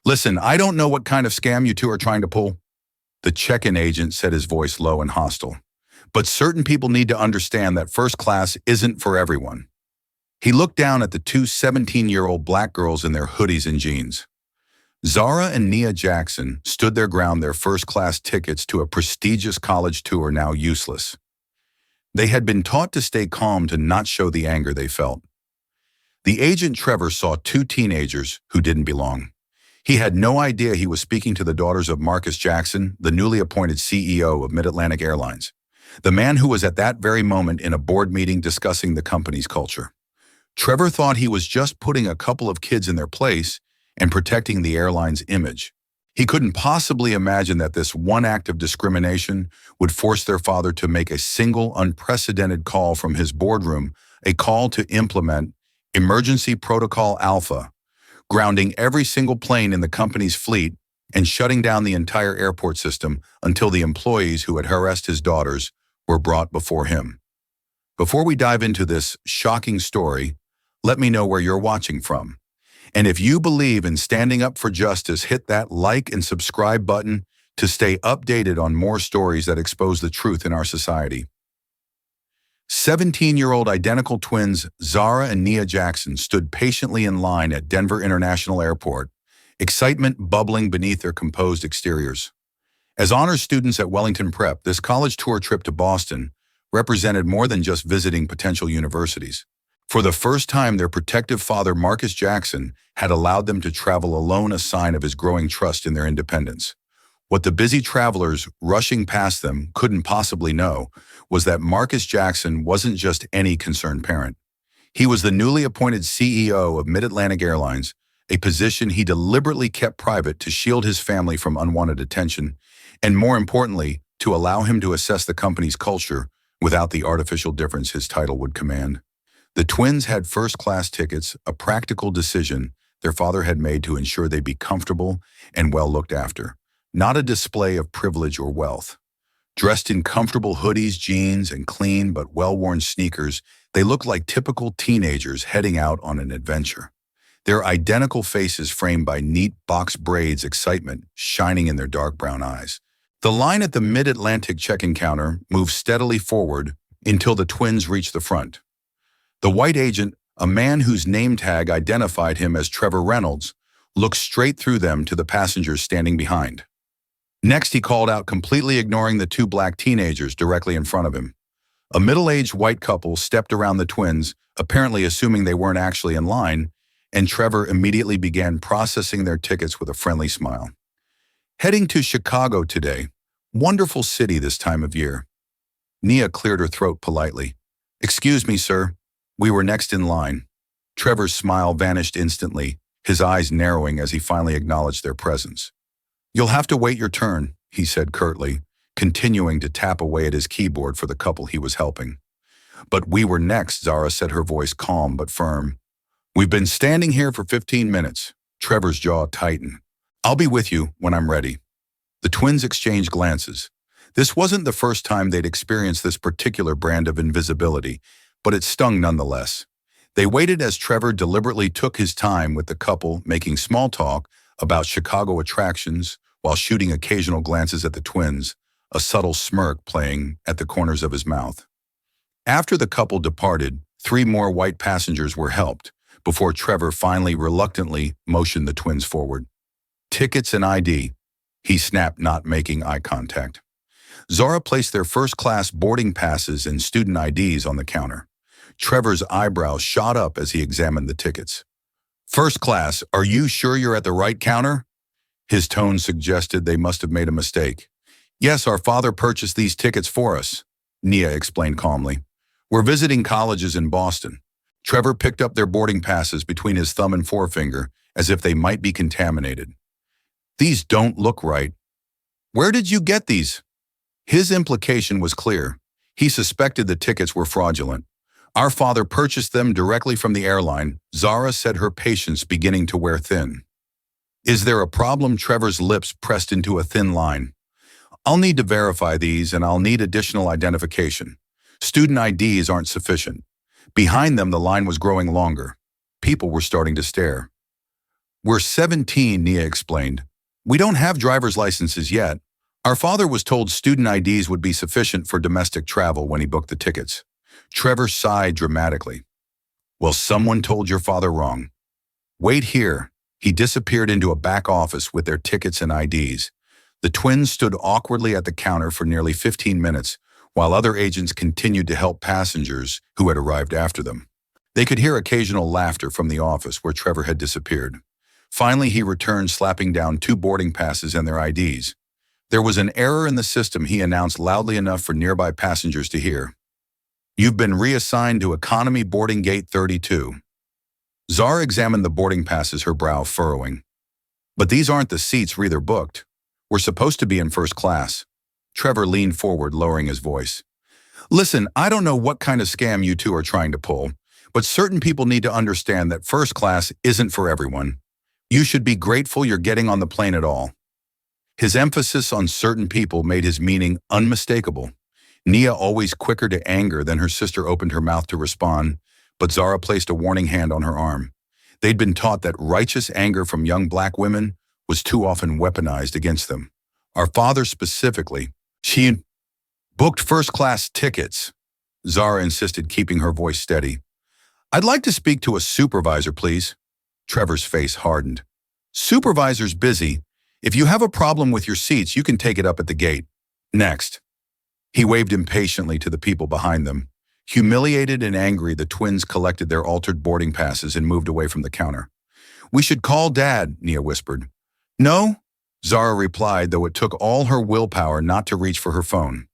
Listen, I don't know what kind of scam you two are trying to pull. The check-in agent said, his voice low and hostile. But certain people need to understand that first class isn't for everyone. He looked down at the two 17-year-old black girls in their hoodies and jeans. Zara and Nia Jackson stood their ground, their first-class tickets to a prestigious college tour now useless. They had been taught to stay calm, to not show the anger they felt. The agent Trevor saw two teenagers who didn't belong. He had no idea he was speaking to the daughters of Marcus Jackson, the newly appointed CEO of Mid-Atlantic Airlines, the man who was at that very moment in a board meeting discussing the company's culture. Trevor thought he was just putting a couple of kids in their place and protecting the airline's image. He couldn't possibly imagine that this one act of discrimination would force their father to make a single unprecedented call from his boardroom, a call to implement Emergency Protocol Alpha, grounding every single plane in the company's fleet and shutting down the entire airport system until the employees who had harassed his daughters were brought before him. Before we dive into this shocking story, let me know where you're watching from. And if you believe in standing up for justice, hit that like and subscribe button to stay updated on more stories that expose the truth in our society. 17-year-old identical twins Zara and Nia Jackson stood patiently in line at Denver International Airport, excitement bubbling beneath their composed exteriors. As honors students at Wellington Prep, this college tour trip to Boston represented more than just visiting potential universities. For the first time, their protective father, Marcus Jackson, had allowed them to travel alone, a sign of his growing trust in their independence. What the busy travelers rushing past them couldn't possibly know was that Marcus Jackson wasn't just any concerned parent. He was the newly appointed CEO of Mid-Atlantic Airlines, a position he deliberately kept private to shield his family from unwanted attention, and more importantly, to allow him to assess the company's culture without the artificial difference his title would command. The twins had first-class tickets, a practical decision their father had made to ensure they'd be comfortable and well looked after, not a display of privilege or wealth. Dressed in comfortable hoodies, jeans, and clean but well-worn sneakers, they looked like typical teenagers heading out on an adventure. Their identical faces framed by neat box braids, excitement shining in their dark brown eyes. The line at the Mid-Atlantic check-in counter moved steadily forward until the twins reached the front. The white agent, a man whose name tag identified him as Trevor Reynolds, looked straight through them to the passengers standing behind. Next, he called out, completely ignoring the two black teenagers directly in front of him. A middle-aged white couple stepped around the twins, apparently assuming they weren't actually in line, and Trevor immediately began processing their tickets with a friendly smile. Heading to Chicago today. Wonderful city this time of year. Nia cleared her throat politely. Excuse me, sir. We were next in line. Trevor's smile vanished instantly, his eyes narrowing as he finally acknowledged their presence. You'll have to wait your turn, he said curtly, continuing to tap away at his keyboard for the couple he was helping. But we were next, Zara said, her voice calm but firm. We've been standing here for 15 minutes. Trevor's jaw tightened. I'll be with you when I'm ready. The twins exchanged glances. This wasn't the first time they'd experienced this particular brand of invisibility, but it stung nonetheless. They waited as Trevor deliberately took his time with the couple, making small talk about Chicago attractions while shooting occasional glances at the twins, a subtle smirk playing at the corners of his mouth. After the couple departed, 3 more white passengers were helped, before Trevor finally reluctantly motioned the twins forward. Tickets and ID, he snapped, not making eye contact. Zara placed their first-class boarding passes and student IDs on the counter. Trevor's eyebrows shot up as he examined the tickets. First class, are you sure you're at the right counter? His tone suggested they must have made a mistake. Yes, our father purchased these tickets for us, Nia explained calmly. We're visiting colleges in Boston. Trevor picked up their boarding passes between his thumb and forefinger as if they might be contaminated. These don't look right. Where did you get these? His implication was clear. He suspected the tickets were fraudulent. Our father purchased them directly from the airline, Zara said, her patience beginning to wear thin. Is there a problem? Trevor's lips pressed into a thin line. I'll need to verify these, and I'll need additional identification. Student IDs aren't sufficient. Behind them, the line was growing longer. People were starting to stare. We're 17, Nia explained. We don't have driver's licenses yet. Our father was told student IDs would be sufficient for domestic travel when he booked the tickets. Trevor sighed dramatically. Well, someone told your father wrong. Wait here. He disappeared into a back office with their tickets and IDs. The twins stood awkwardly at the counter for nearly 15 minutes, while other agents continued to help passengers who had arrived after them. They could hear occasional laughter from the office where Trevor had disappeared. Finally, he returned, slapping down 2 boarding passes and their IDs. There was an error in the system, he announced loudly enough for nearby passengers to hear. You've been reassigned to Economy Boarding Gate 32. Zara examined the boarding passes, her brow furrowing. But these aren't the seats Reether booked. We're supposed to be in first class. Trevor leaned forward, lowering his voice. Listen, I don't know what kind of scam you two are trying to pull, but certain people need to understand that first class isn't for everyone. You should be grateful you're getting on the plane at all. His emphasis on certain people made his meaning unmistakable. Nia, always quicker to anger than her sister, opened her mouth to respond, but Zara placed a warning hand on her arm. They'd been taught that righteous anger from young black women was too often weaponized against them. Our father specifically, she booked first-class tickets, Zara insisted, keeping her voice steady. I'd like to speak to a supervisor, please. Trevor's face hardened. Supervisor's busy. If you have a problem with your seats, you can take it up at the gate. Next. He waved impatiently to the people behind them. Humiliated and angry, the twins collected their altered boarding passes and moved away from the counter. We should call Dad, Nia whispered. No, Zara replied, though it took all her willpower not to reach for her phone.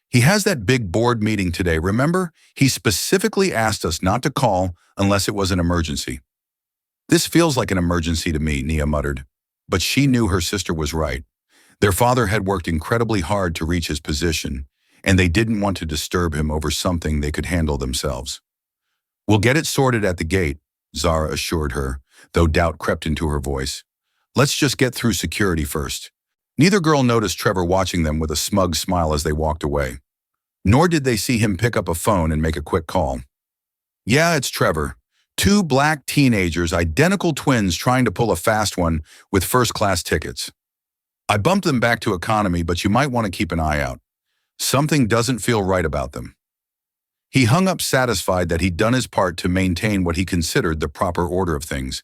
He has that big board meeting today, remember? He specifically asked us not to call unless it was an emergency. This feels like an emergency to me, Nia muttered. But she knew her sister was right. Their father had worked incredibly hard to reach his position, and they didn't want to disturb him over something they could handle themselves. We'll get it sorted at the gate, Zara assured her, though doubt crept into her voice. Let's just get through security first. Neither girl noticed Trevor watching them with a smug smile as they walked away. Nor did they see him pick up a phone and make a quick call. Yeah, it's Trevor. 2 black teenagers, identical twins, trying to pull a fast one with first-class tickets. I bumped them back to economy, but you might want to keep an eye out. Something doesn't feel right about them. He hung up, satisfied that he'd done his part to maintain what he considered the proper order of things.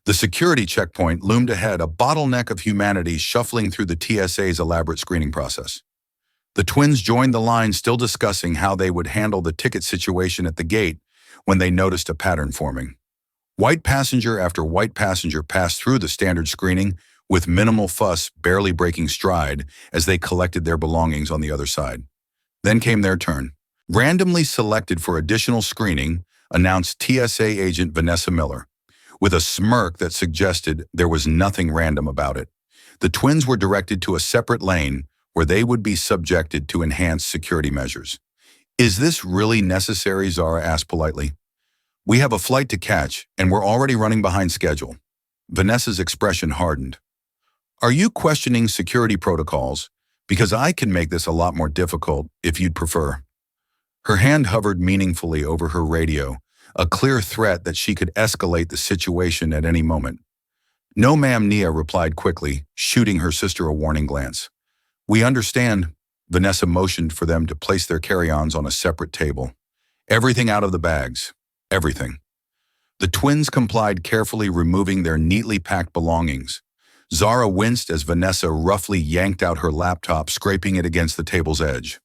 The security checkpoint loomed ahead, a bottleneck of humanity shuffling through the TSA's elaborate screening process. The twins joined the line, still discussing how they would handle the ticket situation at the gate when they noticed a pattern forming. White passenger after white passenger passed through the standard screening with minimal fuss, barely breaking stride as they collected their belongings on the other side. Then came their turn. Randomly selected for additional screening, announced TSA agent Vanessa Miller, with a smirk that suggested there was nothing random about it. The twins were directed to a separate lane where they would be subjected to enhanced security measures. Is this really necessary? Zara asked politely. We have a flight to catch, and we're already running behind schedule. Vanessa's expression hardened. Are you questioning security protocols? Because I can make this a lot more difficult if you'd prefer. Her hand hovered meaningfully over her radio, a clear threat that she could escalate the situation at any moment. No, ma'am, Nia replied quickly, shooting her sister a warning glance. We understand. Vanessa motioned for them to place their carry-ons on a separate table. Everything out of the bags. Everything. The twins complied, carefully removing their neatly packed belongings. Zara winced as Vanessa roughly yanked out her laptop, scraping it against the table's edge.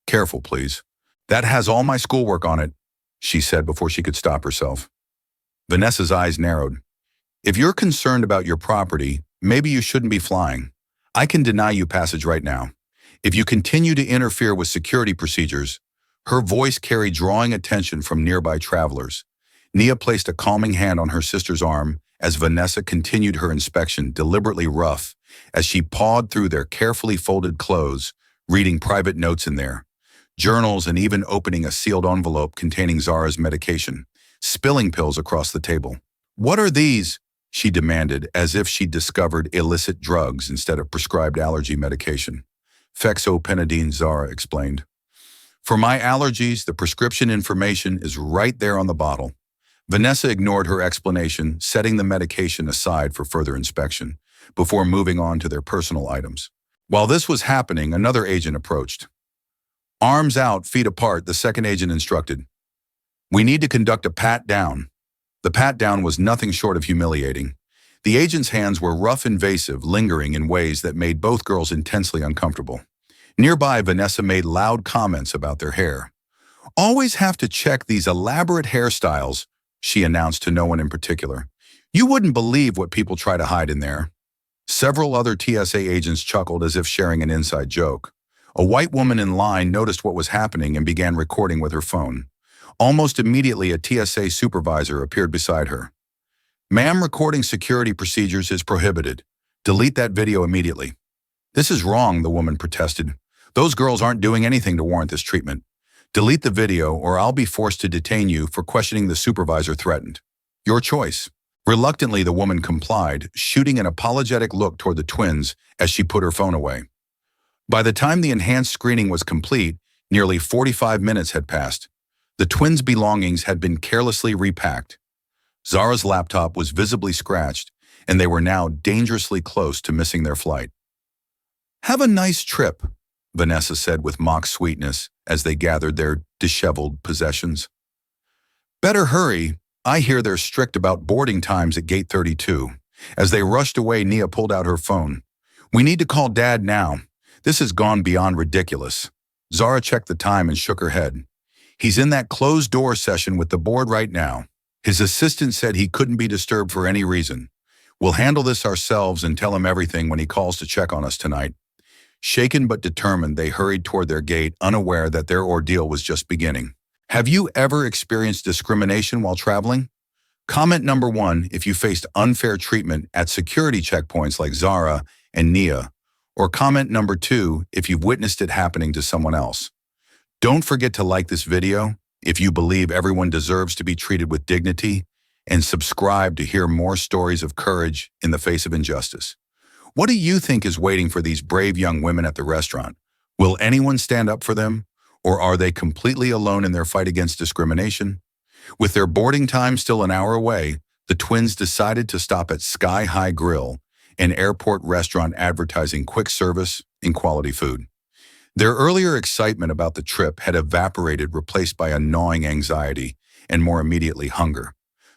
Careful, please. That has all my schoolwork on it, she said before she could stop herself. Vanessa's eyes narrowed. If you're concerned about your property, maybe you shouldn't be flying. I can deny you passage right now. If you continue to interfere with security procedures, her voice carried drawing attention from nearby travelers. Nia placed a calming hand on her sister's arm as Vanessa continued her inspection, deliberately rough, as she pawed through their carefully folded clothes, reading private notes in there, journals, and even opening a sealed envelope containing Zara's medication, spilling pills across the table. What are these? She demanded, as if she'd discovered illicit drugs instead of prescribed allergy medication. Fexopenidine, Zara explained. For my allergies, the prescription information is right there on the bottle. Vanessa ignored her explanation, setting the medication aside for further inspection, before moving on to their personal items. While this was happening, another agent approached. Arms out, feet apart, the second agent instructed. We need to conduct a pat-down. The pat-down was nothing short of humiliating. The agent's hands were rough, invasive, lingering in ways that made both girls intensely uncomfortable. Nearby, Vanessa made loud comments about their hair. Always have to check these elaborate hairstyles, she announced to no one in particular. You wouldn't believe what people try to hide in there. Several other TSA agents chuckled as if sharing an inside joke. A white woman in line noticed what was happening and began recording with her phone. Almost immediately, a TSA supervisor appeared beside her. Ma'am, recording security procedures is prohibited. Delete that video immediately. This is wrong, the woman protested. Those girls aren't doing anything to warrant this treatment. Delete the video or I'll be forced to detain you for questioning the supervisor threatened. Your choice. Reluctantly, the woman complied, shooting an apologetic look toward the twins as she put her phone away. By the time the enhanced screening was complete, nearly 45 minutes had passed. The twins' belongings had been carelessly repacked. Zara's laptop was visibly scratched, and they were now dangerously close to missing their flight. Have a nice trip, Vanessa said with mock sweetness as they gathered their disheveled possessions. Better hurry. I hear they're strict about boarding times at gate 32. As they rushed away, Nia pulled out her phone. We need to call Dad now. This has gone beyond ridiculous. Zara checked the time and shook her head. He's in that closed-door session with the board right now. His assistant said he couldn't be disturbed for any reason. We'll handle this ourselves and tell him everything when he calls to check on us tonight. Shaken but determined, they hurried toward their gate, unaware that their ordeal was just beginning. Have you ever experienced discrimination while traveling? Comment number 1 if you faced unfair treatment at security checkpoints like Zara and Nia, or comment number 2 if you've witnessed it happening to someone else. Don't forget to like this video if you believe everyone deserves to be treated with dignity, and subscribe to hear more stories of courage in the face of injustice. What do you think is waiting for these brave young women at the restaurant? Will anyone stand up for them? Or are they completely alone in their fight against discrimination? With their boarding time still an hour away, the twins decided to stop at Sky High Grill, an airport restaurant advertising quick service and quality food. Their earlier excitement about the trip had evaporated, replaced by a gnawing anxiety and more immediately hunger.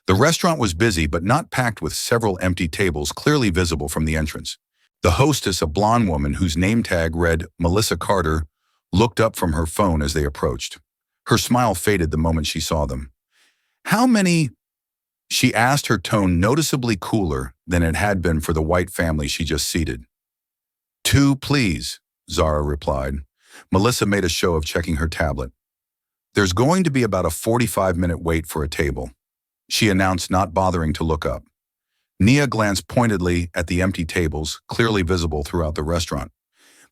The restaurant was busy but not packed, with several empty tables clearly visible from the entrance. The hostess, a blonde woman whose name tag read Melissa Carter, looked up from her phone as they approached. Her smile faded the moment she saw them. How many? She asked, her tone noticeably cooler than it had been for the white family she just seated. 2, please, Zara replied. Melissa made a show of checking her tablet. There's going to be about a 45-minute wait for a table, she announced, not bothering to look up. Nia glanced pointedly at the empty tables, clearly visible throughout the restaurant.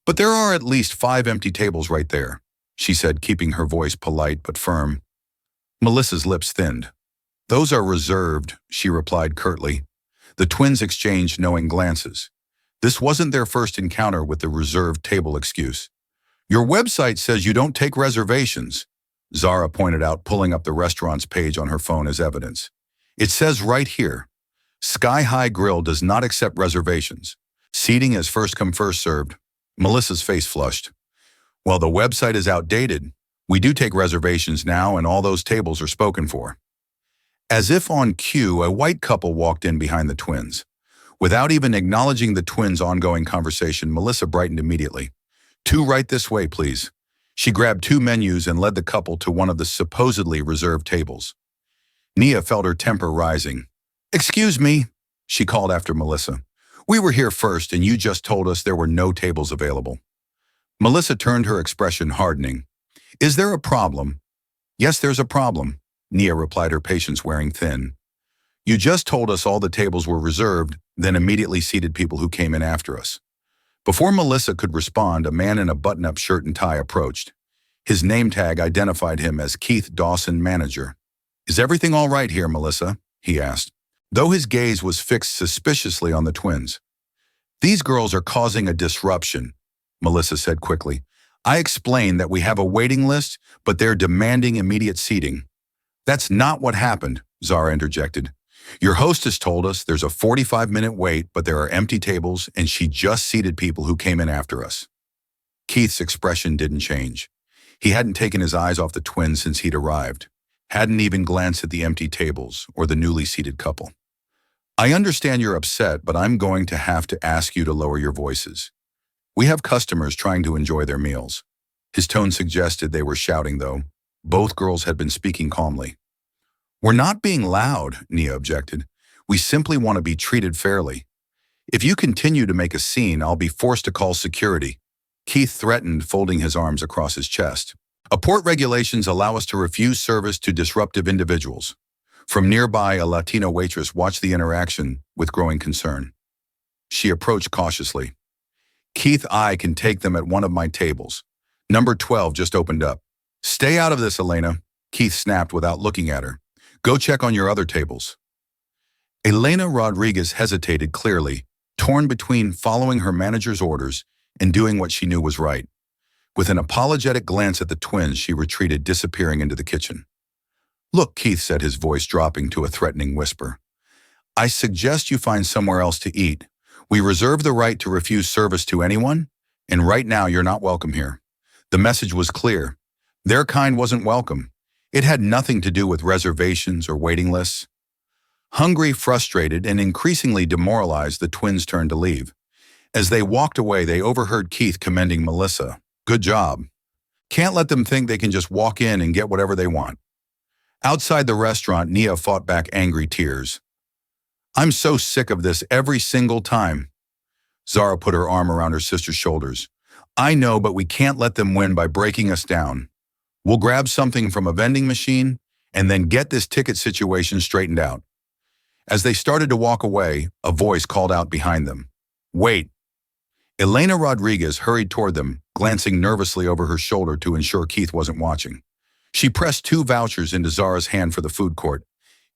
But there are at least 5 empty tables right there, she said, keeping her voice polite but firm. Melissa's lips thinned. Those are reserved, she replied curtly. The twins exchanged knowing glances. This wasn't their first encounter with the reserved table excuse. Your website says you don't take reservations, Zara pointed out, pulling up the restaurant's page on her phone as evidence. It says right here, Sky High Grill does not accept reservations. Seating is first come, first served. Melissa's face flushed. Well, the website is outdated. We do take reservations now, and all those tables are spoken for. As if on cue, a white couple walked in behind the twins. Without even acknowledging the twins' ongoing conversation, Melissa brightened immediately. 2 right this way, please. She grabbed 2 menus and led the couple to one of the supposedly reserved tables. Nia felt her temper rising. Excuse me, she called after Melissa. We were here first, and you just told us there were no tables available. Melissa turned, her expression hardening. Is there a problem? Yes, there's a problem, Nia replied, her patience wearing thin. You just told us all the tables were reserved, then immediately seated people who came in after us. Before Melissa could respond, a man in a button-up shirt and tie approached. His name tag identified him as Keith Dawson, manager. Is everything all right here, Melissa? He asked, though his gaze was fixed suspiciously on the twins. These girls are causing a disruption, Melissa said quickly. I explained that we have a waiting list, but they're demanding immediate seating. That's not what happened, Zara interjected. Your hostess told us there's a 45-minute wait, but there are empty tables, and she just seated people who came in after us. Keith's expression didn't change. He hadn't taken his eyes off the twins since he'd arrived, hadn't even glanced at the empty tables or the newly seated couple. I understand you're upset, but I'm going to have to ask you to lower your voices. We have customers trying to enjoy their meals. His tone suggested they were shouting, though. Both girls had been speaking calmly. We're not being loud, Nia objected. We simply want to be treated fairly. If you continue to make a scene, I'll be forced to call security. Keith threatened, folding his arms across his chest. Port regulations allow us to refuse service to disruptive individuals. From nearby, a Latina waitress watched the interaction with growing concern. She approached cautiously. Keith, I can take them at one of my tables. Number 12 just opened up. Stay out of this, Elena, Keith snapped without looking at her. Go check on your other tables. Elena Rodriguez hesitated clearly, torn between following her manager's orders and doing what she knew was right. With an apologetic glance at the twins, she retreated, disappearing into the kitchen. Look, Keith said, his voice dropping to a threatening whisper. I suggest you find somewhere else to eat. We reserve the right to refuse service to anyone, and right now you're not welcome here. The message was clear. Their kind wasn't welcome. It had nothing to do with reservations or waiting lists. Hungry, frustrated, and increasingly demoralized, the twins turned to leave. As they walked away, they overheard Keith commending Melissa. Good job. Can't let them think they can just walk in and get whatever they want. Outside the restaurant, Nia fought back angry tears. I'm so sick of this every single time. Zara put her arm around her sister's shoulders. I know, but we can't let them win by breaking us down. We'll grab something from a vending machine and then get this ticket situation straightened out. As they started to walk away, a voice called out behind them. Wait. Elena Rodriguez hurried toward them, glancing nervously over her shoulder to ensure Keith wasn't watching. She pressed 2 vouchers into Zara's hand for the food court.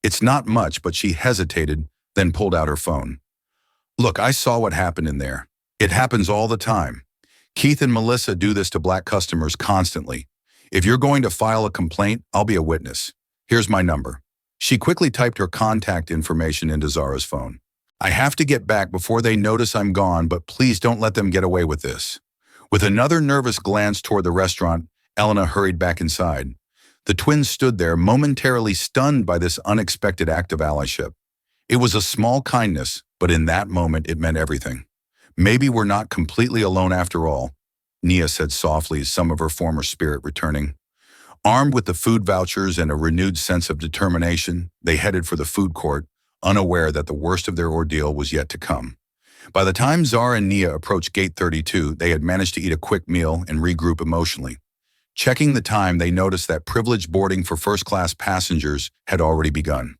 It's not much, but she hesitated, then pulled out her phone. Look, I saw what happened in there. It happens all the time. Keith and Melissa do this to black customers constantly. If you're going to file a complaint, I'll be a witness. Here's my number. She quickly typed her contact information into Zara's phone. I have to get back before they notice I'm gone, but please don't let them get away with this. With another nervous glance toward the restaurant, Elena hurried back inside. The twins stood there, momentarily stunned by this unexpected act of allyship. It was a small kindness, but in that moment it meant everything. Maybe we're not completely alone after all, Nia said softly, some of her former spirit returning. Armed with the food vouchers and a renewed sense of determination, they headed for the food court, unaware that the worst of their ordeal was yet to come. By the time Zara and Nia approached Gate 32, they had managed to eat a quick meal and regroup emotionally. Checking the time, they noticed that privileged boarding for first-class passengers had already begun.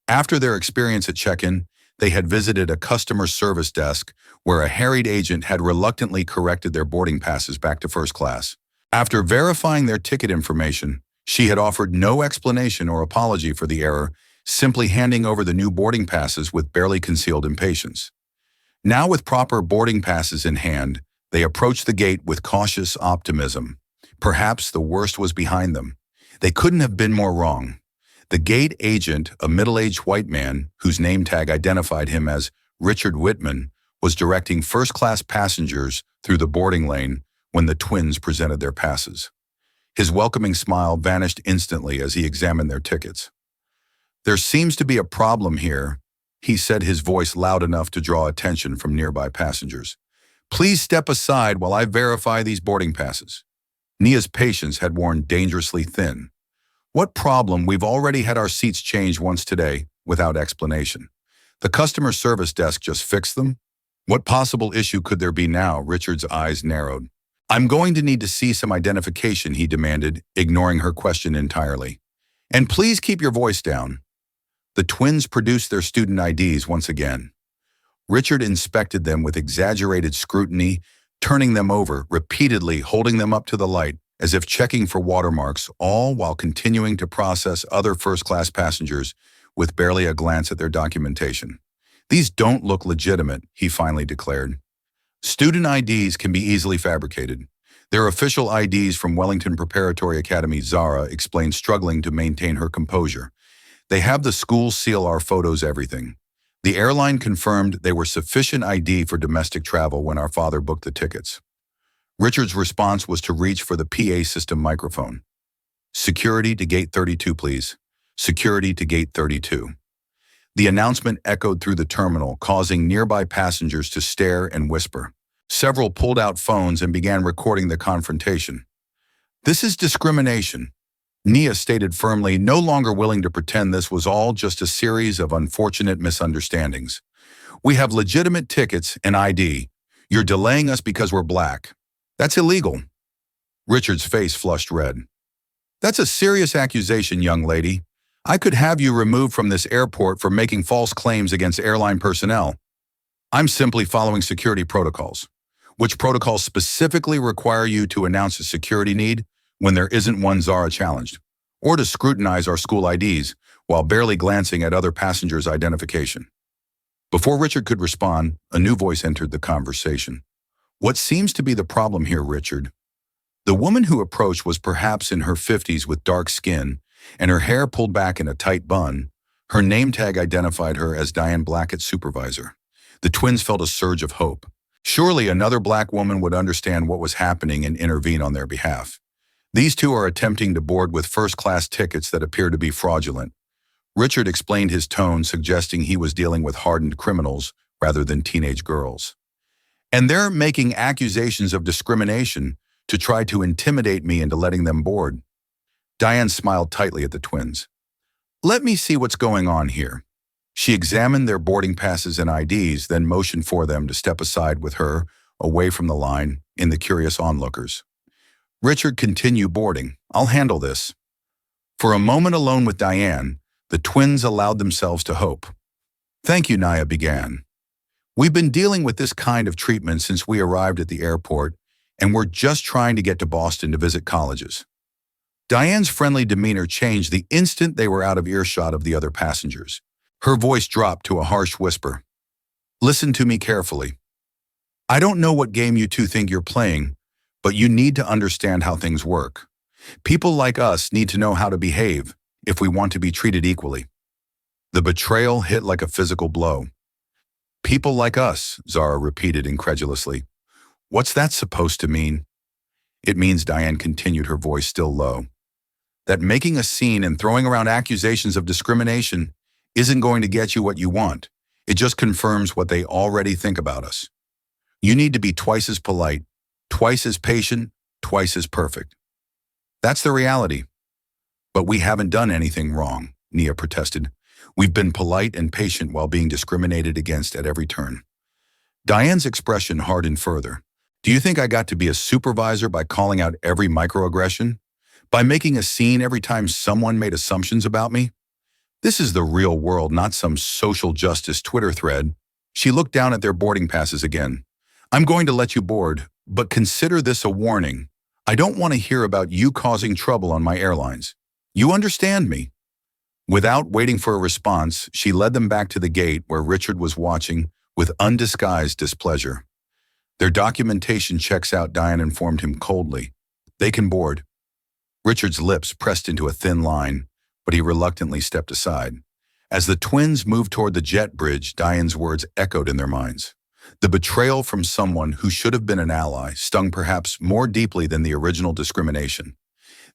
After their experience at check-in, they had visited a customer service desk where a harried agent had reluctantly corrected their boarding passes back to first class. After verifying their ticket information, she had offered no explanation or apology for the error, simply handing over the new boarding passes with barely concealed impatience. Now, with proper boarding passes in hand, they approached the gate with cautious optimism. Perhaps the worst was behind them. They couldn't have been more wrong. The gate agent, a middle-aged white man whose name tag identified him as Richard Whitman, was directing first-class passengers through the boarding lane when the twins presented their passes. His welcoming smile vanished instantly as he examined their tickets. There seems to be a problem here, he said, his voice loud enough to draw attention from nearby passengers. Please step aside while I verify these boarding passes. Nia's patience had worn dangerously thin. What problem? We've already had our seats changed once today, without explanation. The customer service desk just fixed them? What possible issue could there be now? Richard's eyes narrowed. I'm going to need to see some identification, he demanded, ignoring her question entirely. And please keep your voice down. The twins produced their student IDs once again. Richard inspected them with exaggerated scrutiny, turning them over, repeatedly holding them up to the light, as if checking for watermarks, all while continuing to process other first-class passengers with barely a glance at their documentation. These don't look legitimate, he finally declared. Student IDs can be easily fabricated. Their official IDs from Wellington Preparatory Academy. Zara explained, struggling to maintain her composure. They have the school seal, our photos, everything. The airline confirmed they were sufficient ID for domestic travel when our father booked the tickets. Richard's response was to reach for the PA system microphone. Security to gate 32, please. Security to gate 32. The announcement echoed through the terminal, causing nearby passengers to stare and whisper. Several pulled out phones and began recording the confrontation. This is discrimination, Nia stated firmly, no longer willing to pretend this was all just a series of unfortunate misunderstandings. We have legitimate tickets and ID. You're delaying us because we're black. That's illegal. Richard's face flushed red. That's a serious accusation, young lady. I could have you removed from this airport for making false claims against airline personnel. I'm simply following security protocols, which protocols specifically require you to announce a security need when there isn't one, Zara challenged, or to scrutinize our school IDs while barely glancing at other passengers' identification. Before Richard could respond, a new voice entered the conversation. What seems to be the problem here, Richard? The woman who approached was perhaps in her 50s with dark skin and her hair pulled back in a tight bun. Her name tag identified her as Diane Blackett's supervisor. The twins felt a surge of hope. Surely another black woman would understand what was happening and intervene on their behalf. These two are attempting to board with first-class tickets that appear to be fraudulent. Richard explained his tone, suggesting he was dealing with hardened criminals rather than teenage girls. And they're making accusations of discrimination to try to intimidate me into letting them board. Diane smiled tightly at the twins. Let me see what's going on here. She examined their boarding passes and IDs, then motioned for them to step aside with her, away from the line, in the curious onlookers. Richard, continue boarding. I'll handle this. For a moment alone with Diane, the twins allowed themselves to hope. Thank you, Nia began. We've been dealing with this kind of treatment since we arrived at the airport, and we're just trying to get to Boston to visit colleges. Diane's friendly demeanor changed the instant they were out of earshot of the other passengers. Her voice dropped to a harsh whisper. Listen to me carefully. I don't know what game you two think you're playing, but you need to understand how things work. People like us need to know how to behave if we want to be treated equally. The betrayal hit like a physical blow. People like us, Zara repeated incredulously. What's that supposed to mean? It means, Diane continued, her voice still low, that making a scene and throwing around accusations of discrimination isn't going to get you what you want. It just confirms what they already think about us. You need to be twice as polite, twice as patient, twice as perfect. That's the reality. But we haven't done anything wrong, Nia protested. We've been polite and patient while being discriminated against at every turn. Diane's expression hardened further. Do you think I got to be a supervisor by calling out every microaggression? By making a scene every time someone made assumptions about me? This is the real world, not some social justice Twitter thread. She looked down at their boarding passes again. I'm going to let you board, but consider this a warning. I don't want to hear about you causing trouble on my airlines. You understand me? Without waiting for a response, she led them back to the gate where Richard was watching with undisguised displeasure. Their documentation checks out, Diane informed him coldly. They can board. Richard's lips pressed into a thin line, but he reluctantly stepped aside. As the twins moved toward the jet bridge, Diane's words echoed in their minds. The betrayal from someone who should have been an ally stung perhaps more deeply than the original discrimination.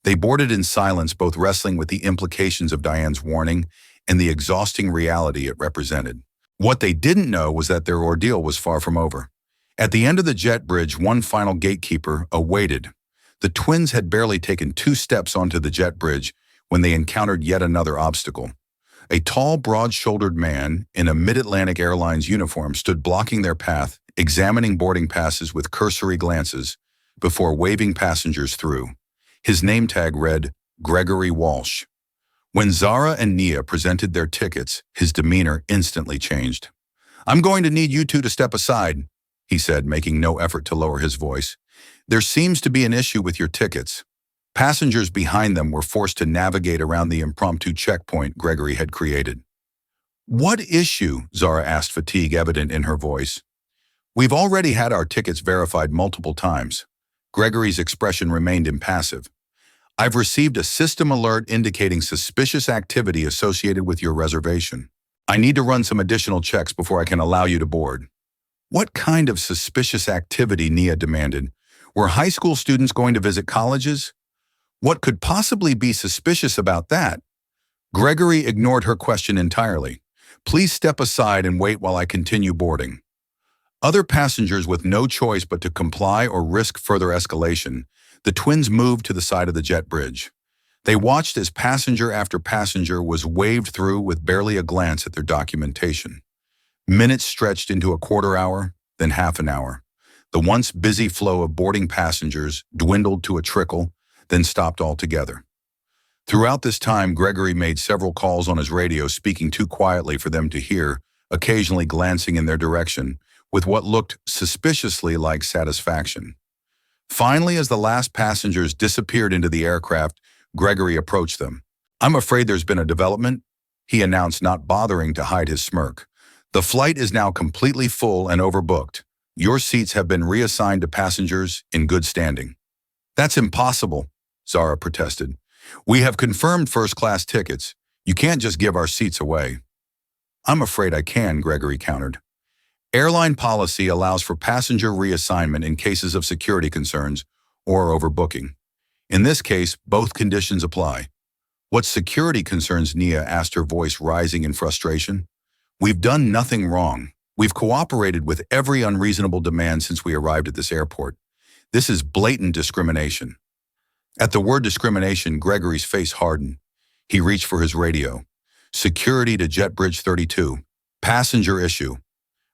They boarded in silence, both wrestling with the implications of Diane's warning and the exhausting reality it represented. What they didn't know was that their ordeal was far from over. At the end of the jet bridge, one final gatekeeper awaited. The twins had barely taken 2 steps onto the jet bridge when they encountered yet another obstacle. A tall, broad-shouldered man in a Mid-Atlantic Airlines uniform stood blocking their path, examining boarding passes with cursory glances before waving passengers through. His name tag read, Gregory Walsh. When Zara and Nia presented their tickets, his demeanor instantly changed. I'm going to need you two to step aside, he said, making no effort to lower his voice. There seems to be an issue with your tickets. Passengers behind them were forced to navigate around the impromptu checkpoint Gregory had created. What issue? Zara asked, fatigue evident in her voice. We've already had our tickets verified multiple times, Gregory's expression remained impassive. "I've received a system alert indicating suspicious activity associated with your reservation. I need to run some additional checks before I can allow you to board." "What kind of suspicious activity?" Nia demanded. "Were high school students going to visit colleges? What could possibly be suspicious about that?" Gregory ignored her question entirely. "Please step aside and wait while I continue boarding." Other passengers with no choice but to comply or risk further escalation, the twins moved to the side of the jet bridge. They watched as passenger after passenger was waved through with barely a glance at their documentation. Minutes stretched into a quarter hour, then half an hour. The once busy flow of boarding passengers dwindled to a trickle, then stopped altogether. Throughout this time, Gregory made several calls on his radio, speaking too quietly for them to hear, occasionally glancing in their direction, with what looked suspiciously like satisfaction. Finally, as the last passengers disappeared into the aircraft, Gregory approached them. "I'm afraid there's been a development," he announced, not bothering to hide his smirk. "The flight is now completely full and overbooked. Your seats have been reassigned to passengers in good standing." "That's impossible," Zara protested. "We have confirmed first-class tickets. You can't just give our seats away." "I'm afraid I can," Gregory countered. "Airline policy allows for passenger reassignment in cases of security concerns or overbooking. In this case, both conditions apply." "What security concerns?" Nia asked, her voice rising in frustration. "We've done nothing wrong. We've cooperated with every unreasonable demand since we arrived at this airport. This is blatant discrimination." At the word discrimination, Gregory's face hardened. He reached for his radio. "Security to Jet Bridge 32. Passenger issue."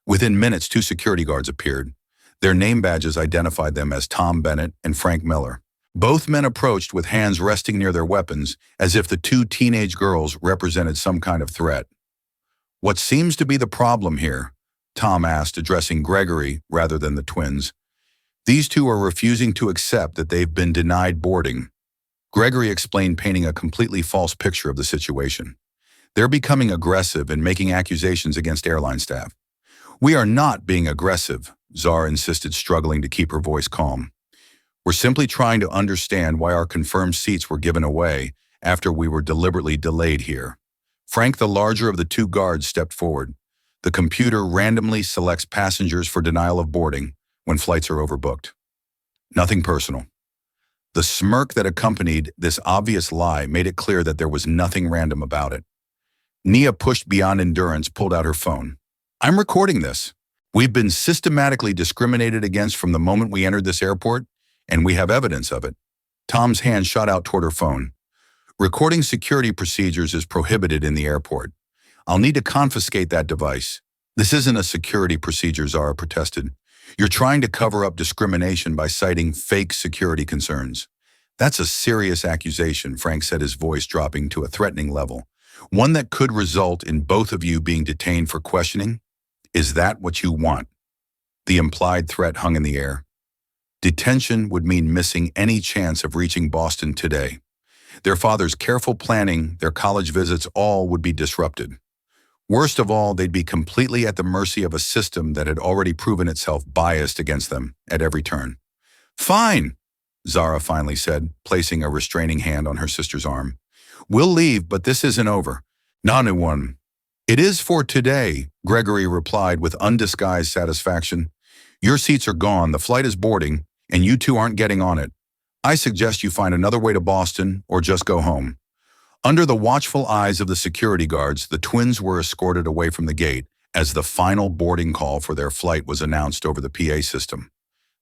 Within minutes, two security guards appeared. Their name badges identified them as Tom Bennett and Frank Miller. Both men approached with hands resting near their weapons, as if the two teenage girls represented some kind of threat. "What seems to be the problem here?" Tom asked, addressing Gregory rather than the twins. "These two are refusing to accept that they've been denied boarding." Gregory explained, painting a completely false picture of the situation. "They're becoming aggressive and making accusations against airline staff." "We are not being aggressive," Zara insisted, struggling to keep her voice calm. "We're simply trying to understand why our confirmed seats were given away after we were deliberately delayed here." Frank, the larger of the two guards, stepped forward. "The computer randomly selects passengers for denial of boarding when flights are overbooked. Nothing personal." The smirk that accompanied this obvious lie made it clear that there was nothing random about it. Nia, pushed beyond endurance, pulled out her phone. "I'm recording this. We've been systematically discriminated against from the moment we entered this airport, and we have evidence of it." Tom's hand shot out toward her phone. "Recording security procedures is prohibited in the airport. I'll need to confiscate that device." "This isn't a security procedure," Zara protested. "You're trying to cover up discrimination by citing fake security concerns." "That's a serious accusation," Frank said, his voice dropping to a threatening level. "One that could result in both of you being detained for questioning. Is that what you want?" The implied threat hung in the air. Detention would mean missing any chance of reaching Boston today. Their father's careful planning, their college visits, all would be disrupted. Worst of all, they'd be completely at the mercy of a system that had already proven itself biased against them at every turn. "Fine," Zara finally said, placing a restraining hand on her sister's arm. "We'll leave, but this isn't over. Not one." "It is for today," Gregory replied with undisguised satisfaction. "Your seats are gone, the flight is boarding, and you two aren't getting on it. I suggest you find another way to Boston or just go home." Under the watchful eyes of the security guards, the twins were escorted away from the gate as the final boarding call for their flight was announced over the PA system.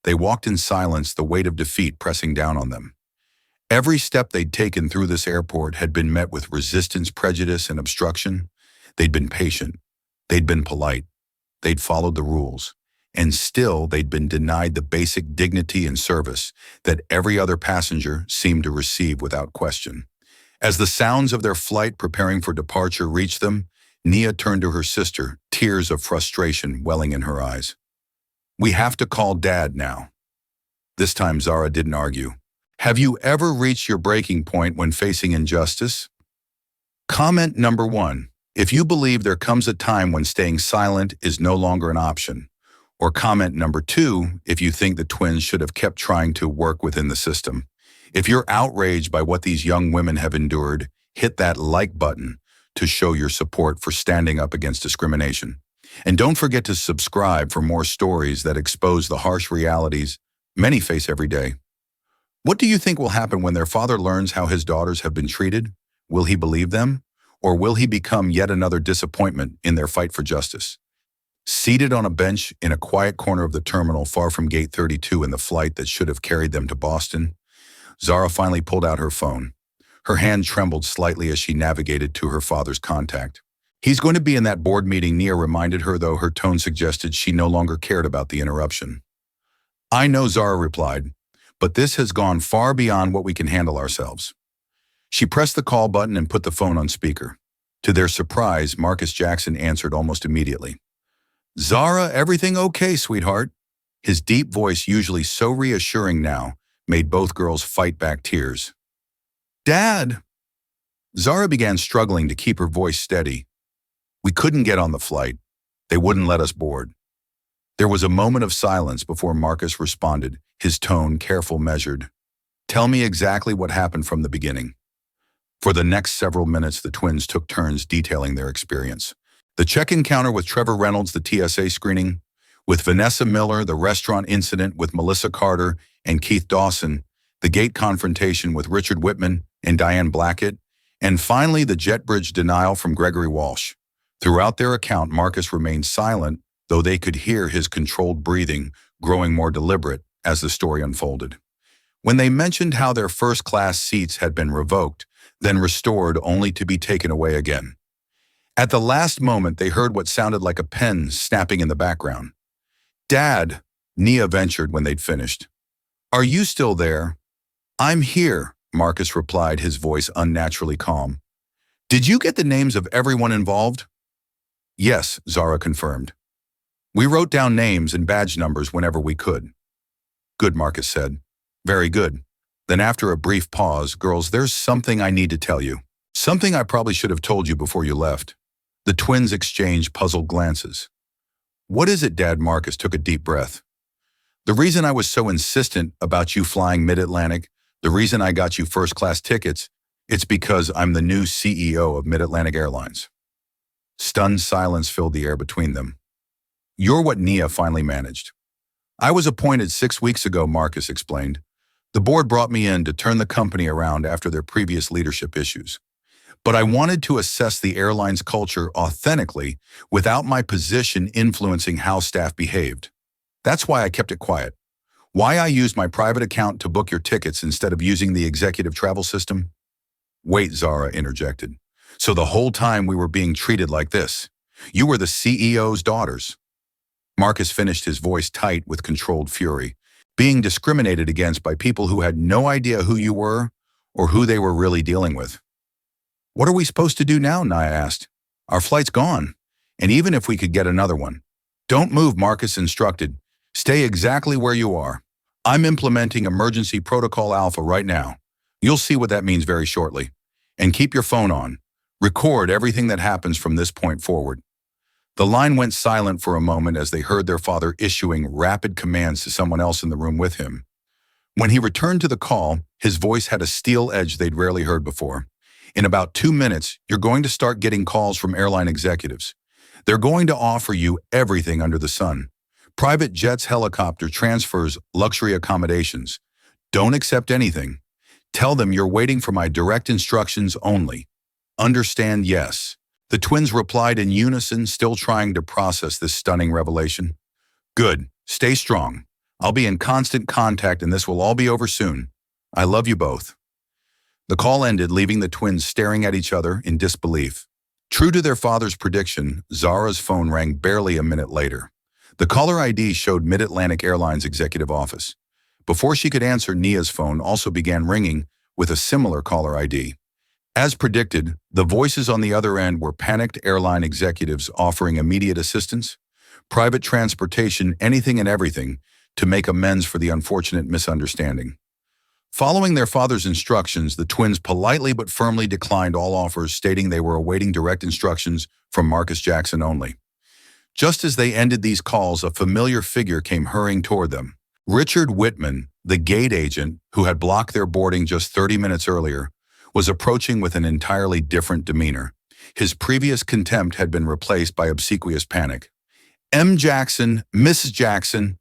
They walked in silence, the weight of defeat pressing down on them. Every step they'd taken through this airport had been met with resistance, prejudice, and obstruction. They'd been patient. They'd been polite. They'd followed the rules. And still, they'd been denied the basic dignity and service that every other passenger seemed to receive without question. As the sounds of their flight preparing for departure reached them, Nia turned to her sister, tears of frustration welling in her eyes. "We have to call Dad now." This time Zara didn't argue. "Have you ever reached your breaking point when facing injustice?" Comment number 1. If you believe there comes a time when staying silent is no longer an option, Or comment number 2 if you think the twins should have kept trying to work within the system. If you're outraged by what these young women have endured, hit that like button to show your support for standing up against discrimination. And don't forget to subscribe for more stories that expose the harsh realities many face every day. What do you think will happen when their father learns how his daughters have been treated? Will he believe them? Or will he become yet another disappointment in their fight for justice? Seated on a bench in a quiet corner of the terminal far from Gate 32 in the flight that should have carried them to Boston, Zara finally pulled out her phone. Her hand trembled slightly as she navigated to her father's contact. He's going to be in that board meeting, Nia reminded her, though her tone suggested she no longer cared about the interruption. I know, Zara replied, but this has gone far beyond what we can handle ourselves. She pressed the call button and put the phone on speaker. To their surprise, Marcus Jackson answered almost immediately. Zara, everything okay, sweetheart? His deep voice, usually so reassuring now, made both girls fight back tears. Dad! Zara began struggling to keep her voice steady. We couldn't get on the flight. They wouldn't let us board. There was a moment of silence before Marcus responded, his tone careful, measured. Tell me exactly what happened from the beginning. For the next several minutes, the twins took turns detailing their experience. The check-in counter with Trevor Reynolds, the TSA screening, with Vanessa Miller, the restaurant incident with Melissa Carter and Keith Dawson, the gate confrontation with Richard Whitman and Diane Blackett, and finally the jet bridge denial from Gregory Walsh. Throughout their account, Marcus remained silent, though they could hear his controlled breathing growing more deliberate as the story unfolded. When they mentioned how their first-class seats had been revoked, then restored only to be taken away again. At the last moment, they heard what sounded like a pen snapping in the background. Dad, Nia ventured when they'd finished. Are you still there? I'm here, Marcus replied, his voice unnaturally calm. Did you get the names of everyone involved? Yes, Zara confirmed. We wrote down names and badge numbers whenever we could. Good, Marcus said. Very good. Then after a brief pause, girls, there's something I need to tell you. Something I probably should have told you before you left. The twins exchanged puzzled glances. What is it, Dad? Marcus took a deep breath. The reason I was so insistent about you flying Mid-Atlantic, the reason I got you first-class tickets, it's because I'm the new CEO of Mid-Atlantic Airlines. Stunned silence filled the air between them. You're what Nia finally managed. I was appointed 6 weeks ago, Marcus explained. The board brought me in to turn the company around after their previous leadership issues. But I wanted to assess the airline's culture authentically without my position influencing how staff behaved. That's why I kept it quiet. Why I used my private account to book your tickets instead of using the executive travel system? Wait, Zara interjected. So the whole time we were being treated like this. You were the CEO's daughters. Marcus finished, his voice tight with controlled fury. Being discriminated against by people who had no idea who you were or who they were really dealing with. What are we supposed to do now? Nia asked. Our flight's gone, and even if we could get another one. Don't move, Marcus instructed. Stay exactly where you are. I'm implementing Emergency Protocol Alpha right now. You'll see what that means very shortly. And keep your phone on. Record everything that happens from this point forward. The line went silent for a moment as they heard their father issuing rapid commands to someone else in the room with him. When he returned to the call, his voice had a steel edge they'd rarely heard before. In about 2 minutes, you're going to start getting calls from airline executives. They're going to offer you everything under the sun. Private jets, helicopter transfers, luxury accommodations. Don't accept anything. Tell them you're waiting for my direct instructions only. Understand, yes. The twins replied in unison, still trying to process this stunning revelation. Good. Stay strong. I'll be in constant contact and this will all be over soon. I love you both. The call ended, leaving the twins staring at each other in disbelief. True to their father's prediction, Zara's phone rang barely a minute later. The caller ID showed Mid-Atlantic Airlines executive office. Before she could answer, Nia's phone also began ringing with a similar caller ID. As predicted, the voices on the other end were panicked airline executives offering immediate assistance, private transportation, anything and everything to make amends for the unfortunate misunderstanding. Following their father's instructions, the twins politely but firmly declined all offers, stating they were awaiting direct instructions from Marcus Jackson only. Just as they ended these calls, a familiar figure came hurrying toward them. Richard Whitman, the gate agent who had blocked their boarding just 30 minutes earlier, was approaching with an entirely different demeanor. His previous contempt had been replaced by obsequious panic. "M. Jackson, Mrs. Jackson,"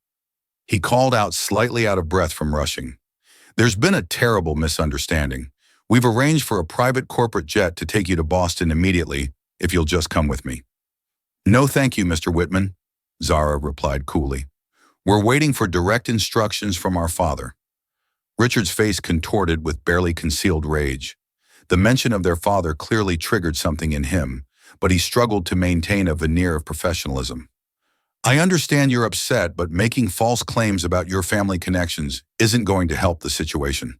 he called out, slightly out of breath from rushing. "There's been a terrible misunderstanding. We've arranged for a private corporate jet to take you to Boston immediately, if you'll just come with me." "No thank you, Mr. Whitman," Zara replied coolly. "We're waiting for direct instructions from our father." Richard's face contorted with barely concealed rage. The mention of their father clearly triggered something in him, but he struggled to maintain a veneer of professionalism. "I understand you're upset, but making false claims about your family connections isn't going to help the situation."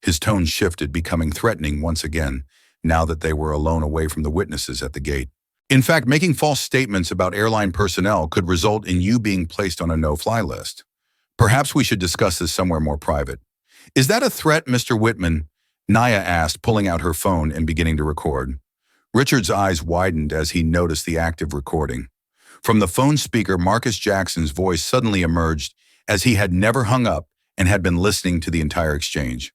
His tone shifted, becoming threatening once again, now that they were alone away from the witnesses at the gate. "In fact, making false statements about airline personnel could result in you being placed on a no-fly list. Perhaps we should discuss this somewhere more private." "Is that a threat, Mr. Whitman?" Naya asked, pulling out her phone and beginning to record. Richard's eyes widened as he noticed the active recording. From the phone speaker, Marcus Jackson's voice suddenly emerged, as he had never hung up and had been listening to the entire exchange.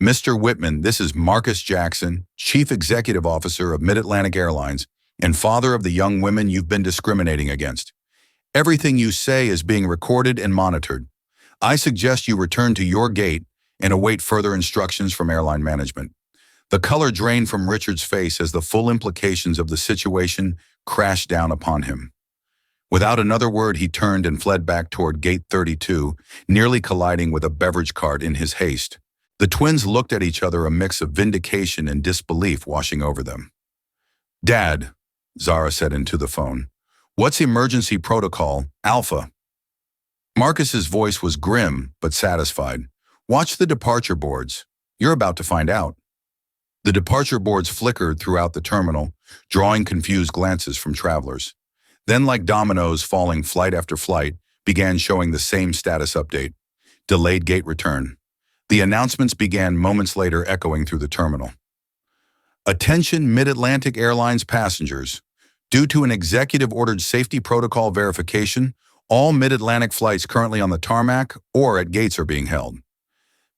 "Mr. Whitman, this is Marcus Jackson, Chief Executive Officer of Mid-Atlantic Airlines and father of the young women you've been discriminating against. Everything you say is being recorded and monitored. I suggest you return to your gate and await further instructions from airline management." The color drained from Richard's face as the full implications of the situation crashed down upon him. Without another word, he turned and fled back toward Gate 32, nearly colliding with a beverage cart in his haste. The twins looked at each other, a mix of vindication and disbelief washing over them. "Dad," Zara said into the phone, "what's emergency protocol, Alpha?" Marcus's voice was grim but satisfied. "Watch the departure boards. You're about to find out." The departure boards flickered throughout the terminal, drawing confused glances from travelers. Then, like dominoes falling flight after flight, began showing the same status update. Delayed gate return. The announcements began moments later, echoing through the terminal. "Attention Mid-Atlantic Airlines passengers. Due to an executive-ordered safety protocol verification, all Mid-Atlantic flights currently on the tarmac or at gates are being held.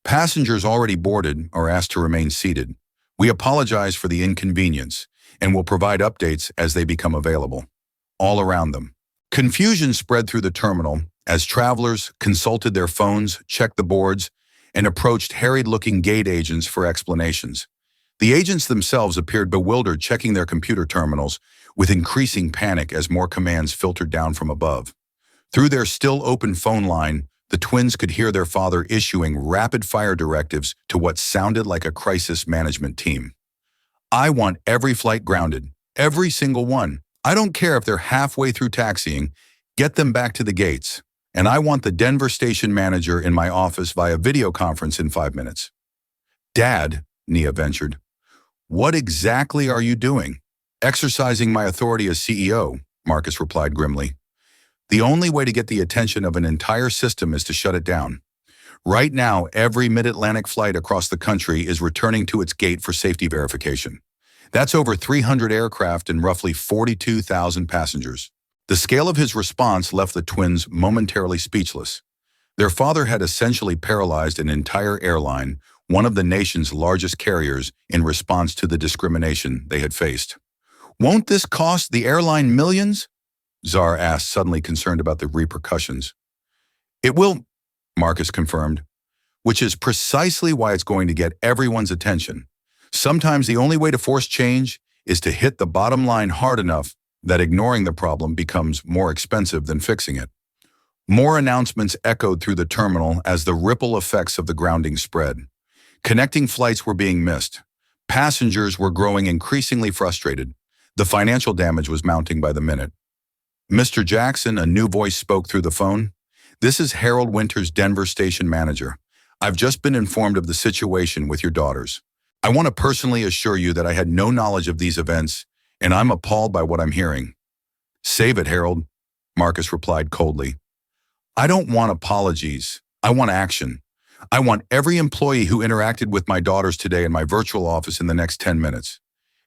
Passengers already boarded are asked to remain seated. We apologize for the inconvenience and will provide updates as they become available." All around them, confusion spread through the terminal as travelers consulted their phones, checked the boards, and approached harried-looking gate agents for explanations. The agents themselves appeared bewildered, checking their computer terminals with increasing panic as more commands filtered down from above. Through their still open phone line, the twins could hear their father issuing rapid-fire directives to what sounded like a crisis management team. "I want every flight grounded, every single one. I don't care if they're halfway through taxiing, get them back to the gates. And I want the Denver station manager in my office via video conference in 5 minutes." "Dad," Nia ventured, "what exactly are you doing?" "Exercising my authority as CEO," Marcus replied grimly. "The only way to get the attention of an entire system is to shut it down. Right now, every Mid-Atlantic flight across the country is returning to its gate for safety verification. That's over 300 aircraft and roughly 42,000 passengers." The scale of his response left the twins momentarily speechless. Their father had essentially paralyzed an entire airline, one of the nation's largest carriers, in response to the discrimination they had faced. "Won't this cost the airline millions?" Zara asked, suddenly concerned about the repercussions. "It will," Marcus confirmed, "which is precisely why it's going to get everyone's attention. Sometimes the only way to force change is to hit the bottom line hard enough that ignoring the problem becomes more expensive than fixing it." More announcements echoed through the terminal as the ripple effects of the grounding spread. Connecting flights were being missed. Passengers were growing increasingly frustrated. The financial damage was mounting by the minute. "Mr. Jackson," a new voice spoke through the phone. "This is Harold Winters, Denver station manager. I've just been informed of the situation with your daughters. I want to personally assure you that I had no knowledge of these events, and I'm appalled by what I'm hearing." "Save it, Harold," Marcus replied coldly. "I don't want apologies. I want action. I want every employee who interacted with my daughters today in my virtual office in the next 10 minutes.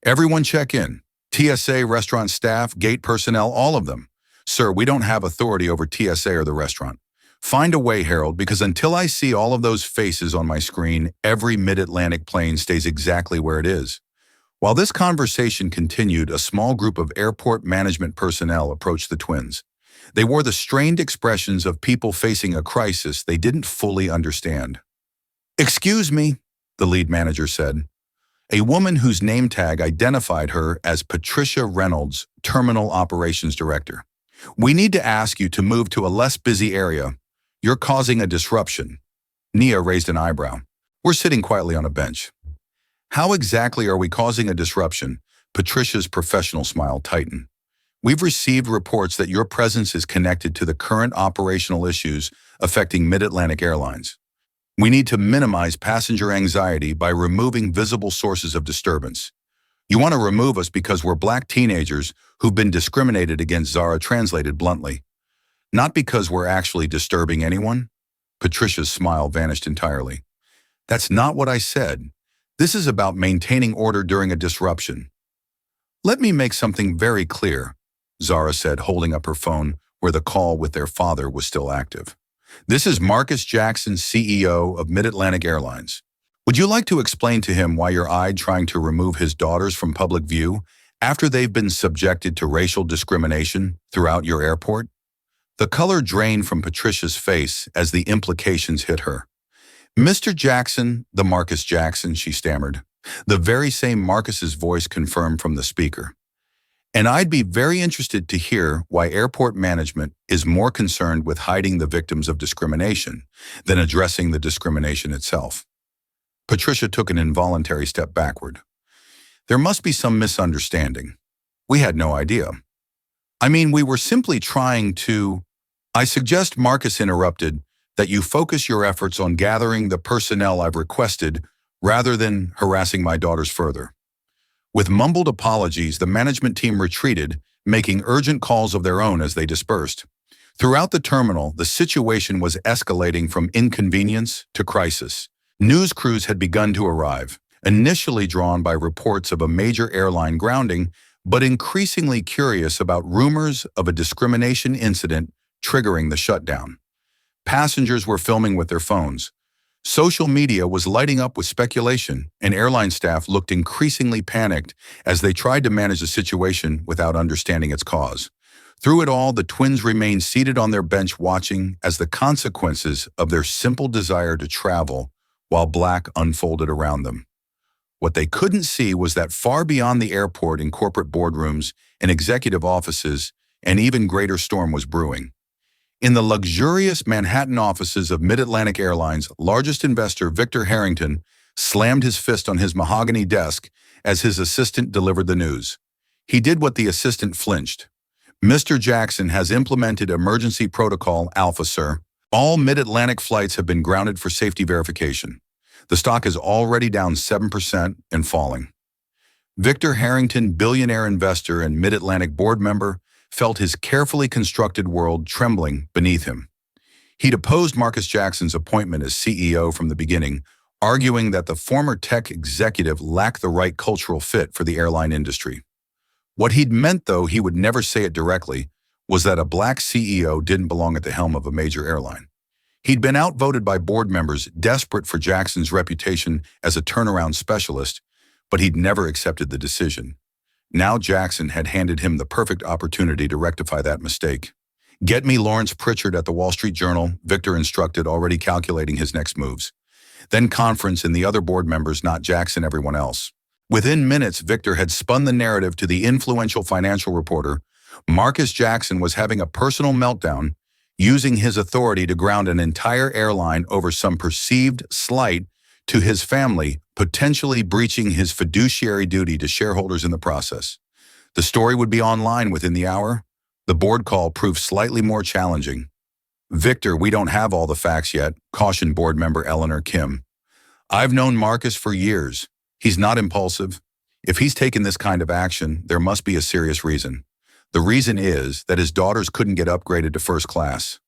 Everyone check in. TSA, restaurant staff, gate personnel, all of them. Sir, we don't have authority over TSA or the restaurant. Find a way, Harold, because until I see all of those faces on my screen, every mid-Atlantic plane stays exactly where it is. While this conversation continued, a small group of airport management personnel approached the twins. They wore the strained expressions of people facing a crisis they didn't fully understand. "Excuse me," the lead manager said. A woman whose name tag identified her as Patricia Reynolds, Terminal Operations Director. "We need to ask you to move to a less busy area. You're causing a disruption." Nia raised an eyebrow. "We're sitting quietly on a bench." "How exactly are we causing a disruption?" Patricia's professional smile tightened. "We've received reports that your presence is connected to the current operational issues affecting Mid-Atlantic Airlines. We need to minimize passenger anxiety by removing visible sources of disturbance. You want to remove us because we're black teenagers who've been discriminated against," Zara translated bluntly. "Not because we're actually disturbing anyone?" Patricia's smile vanished entirely. "That's not what I said. This is about maintaining order during a disruption." "Let me make something very clear," Zara said, holding up her phone where the call with their father was still active. "This is Marcus Jackson, CEO of Mid-Atlantic Airlines. Would you like to explain to him why you're eyed trying to remove his daughters from public view after they've been subjected to racial discrimination throughout your airport?" The color drained from Patricia's face as the implications hit her. "Mr. Jackson, the Marcus Jackson," she stammered. The very same Marcus's voice confirmed from the speaker. "And I'd be very interested to hear why airport management is more concerned with hiding the victims of discrimination than addressing the discrimination itself." Patricia took an involuntary step backward. "There must be some misunderstanding. We had no idea. I mean, we were simply trying to—" "I suggest," Marcus interrupted, "that you focus your efforts on gathering the personnel I've requested rather than harassing my daughters further." With mumbled apologies, the management team retreated, making urgent calls of their own as they dispersed. Throughout the terminal, the situation was escalating from inconvenience to crisis. News crews had begun to arrive, initially drawn by reports of a major airline grounding, but increasingly curious about rumors of a discrimination incident triggering the shutdown. Passengers were filming with their phones. Social media was lighting up with speculation, and airline staff looked increasingly panicked as they tried to manage the situation without understanding its cause. Through it all, the twins remained seated on their bench watching as the consequences of their simple desire to travel while black unfolded around them. What they couldn't see was that far beyond the airport, in corporate boardrooms and executive offices, an even greater storm was brewing. In the luxurious Manhattan offices of Mid-Atlantic Airlines, largest investor Victor Harrington slammed his fist on his mahogany desk as his assistant delivered the news. He did what the assistant flinched. "Mr. Jackson has implemented emergency protocol Alpha, sir. All Mid-Atlantic flights have been grounded for safety verification. The stock is already down 7% and falling." Victor Harrington, billionaire investor and Mid-Atlantic board member, felt his carefully constructed world trembling beneath him. He'd opposed Marcus Jackson's appointment as CEO from the beginning, arguing that the former tech executive lacked the right cultural fit for the airline industry. What he'd meant, though he would never say it directly, was that a black CEO didn't belong at the helm of a major airline. He'd been outvoted by board members desperate for Jackson's reputation as a turnaround specialist, but he'd never accepted the decision. Now Jackson had handed him the perfect opportunity to rectify that mistake. "Get me Lawrence Pritchard at the Wall Street Journal," Victor instructed, already calculating his next moves. Then conference and the other board members, not Jackson, everyone else. Within minutes, Victor had spun the narrative to the influential financial reporter. Marcus Jackson was having a personal meltdown, using his authority to ground an entire airline over some perceived slight to his family, potentially breaching his fiduciary duty to shareholders in the process. The story would be online within the hour. The board call proved slightly more challenging. "Victor, we don't have all the facts yet," cautioned board member Eleanor Kim. "I've known Marcus for years. He's not impulsive. If he's taken this kind of action, there must be a serious reason. The reason is that his daughters couldn't get upgraded to first class."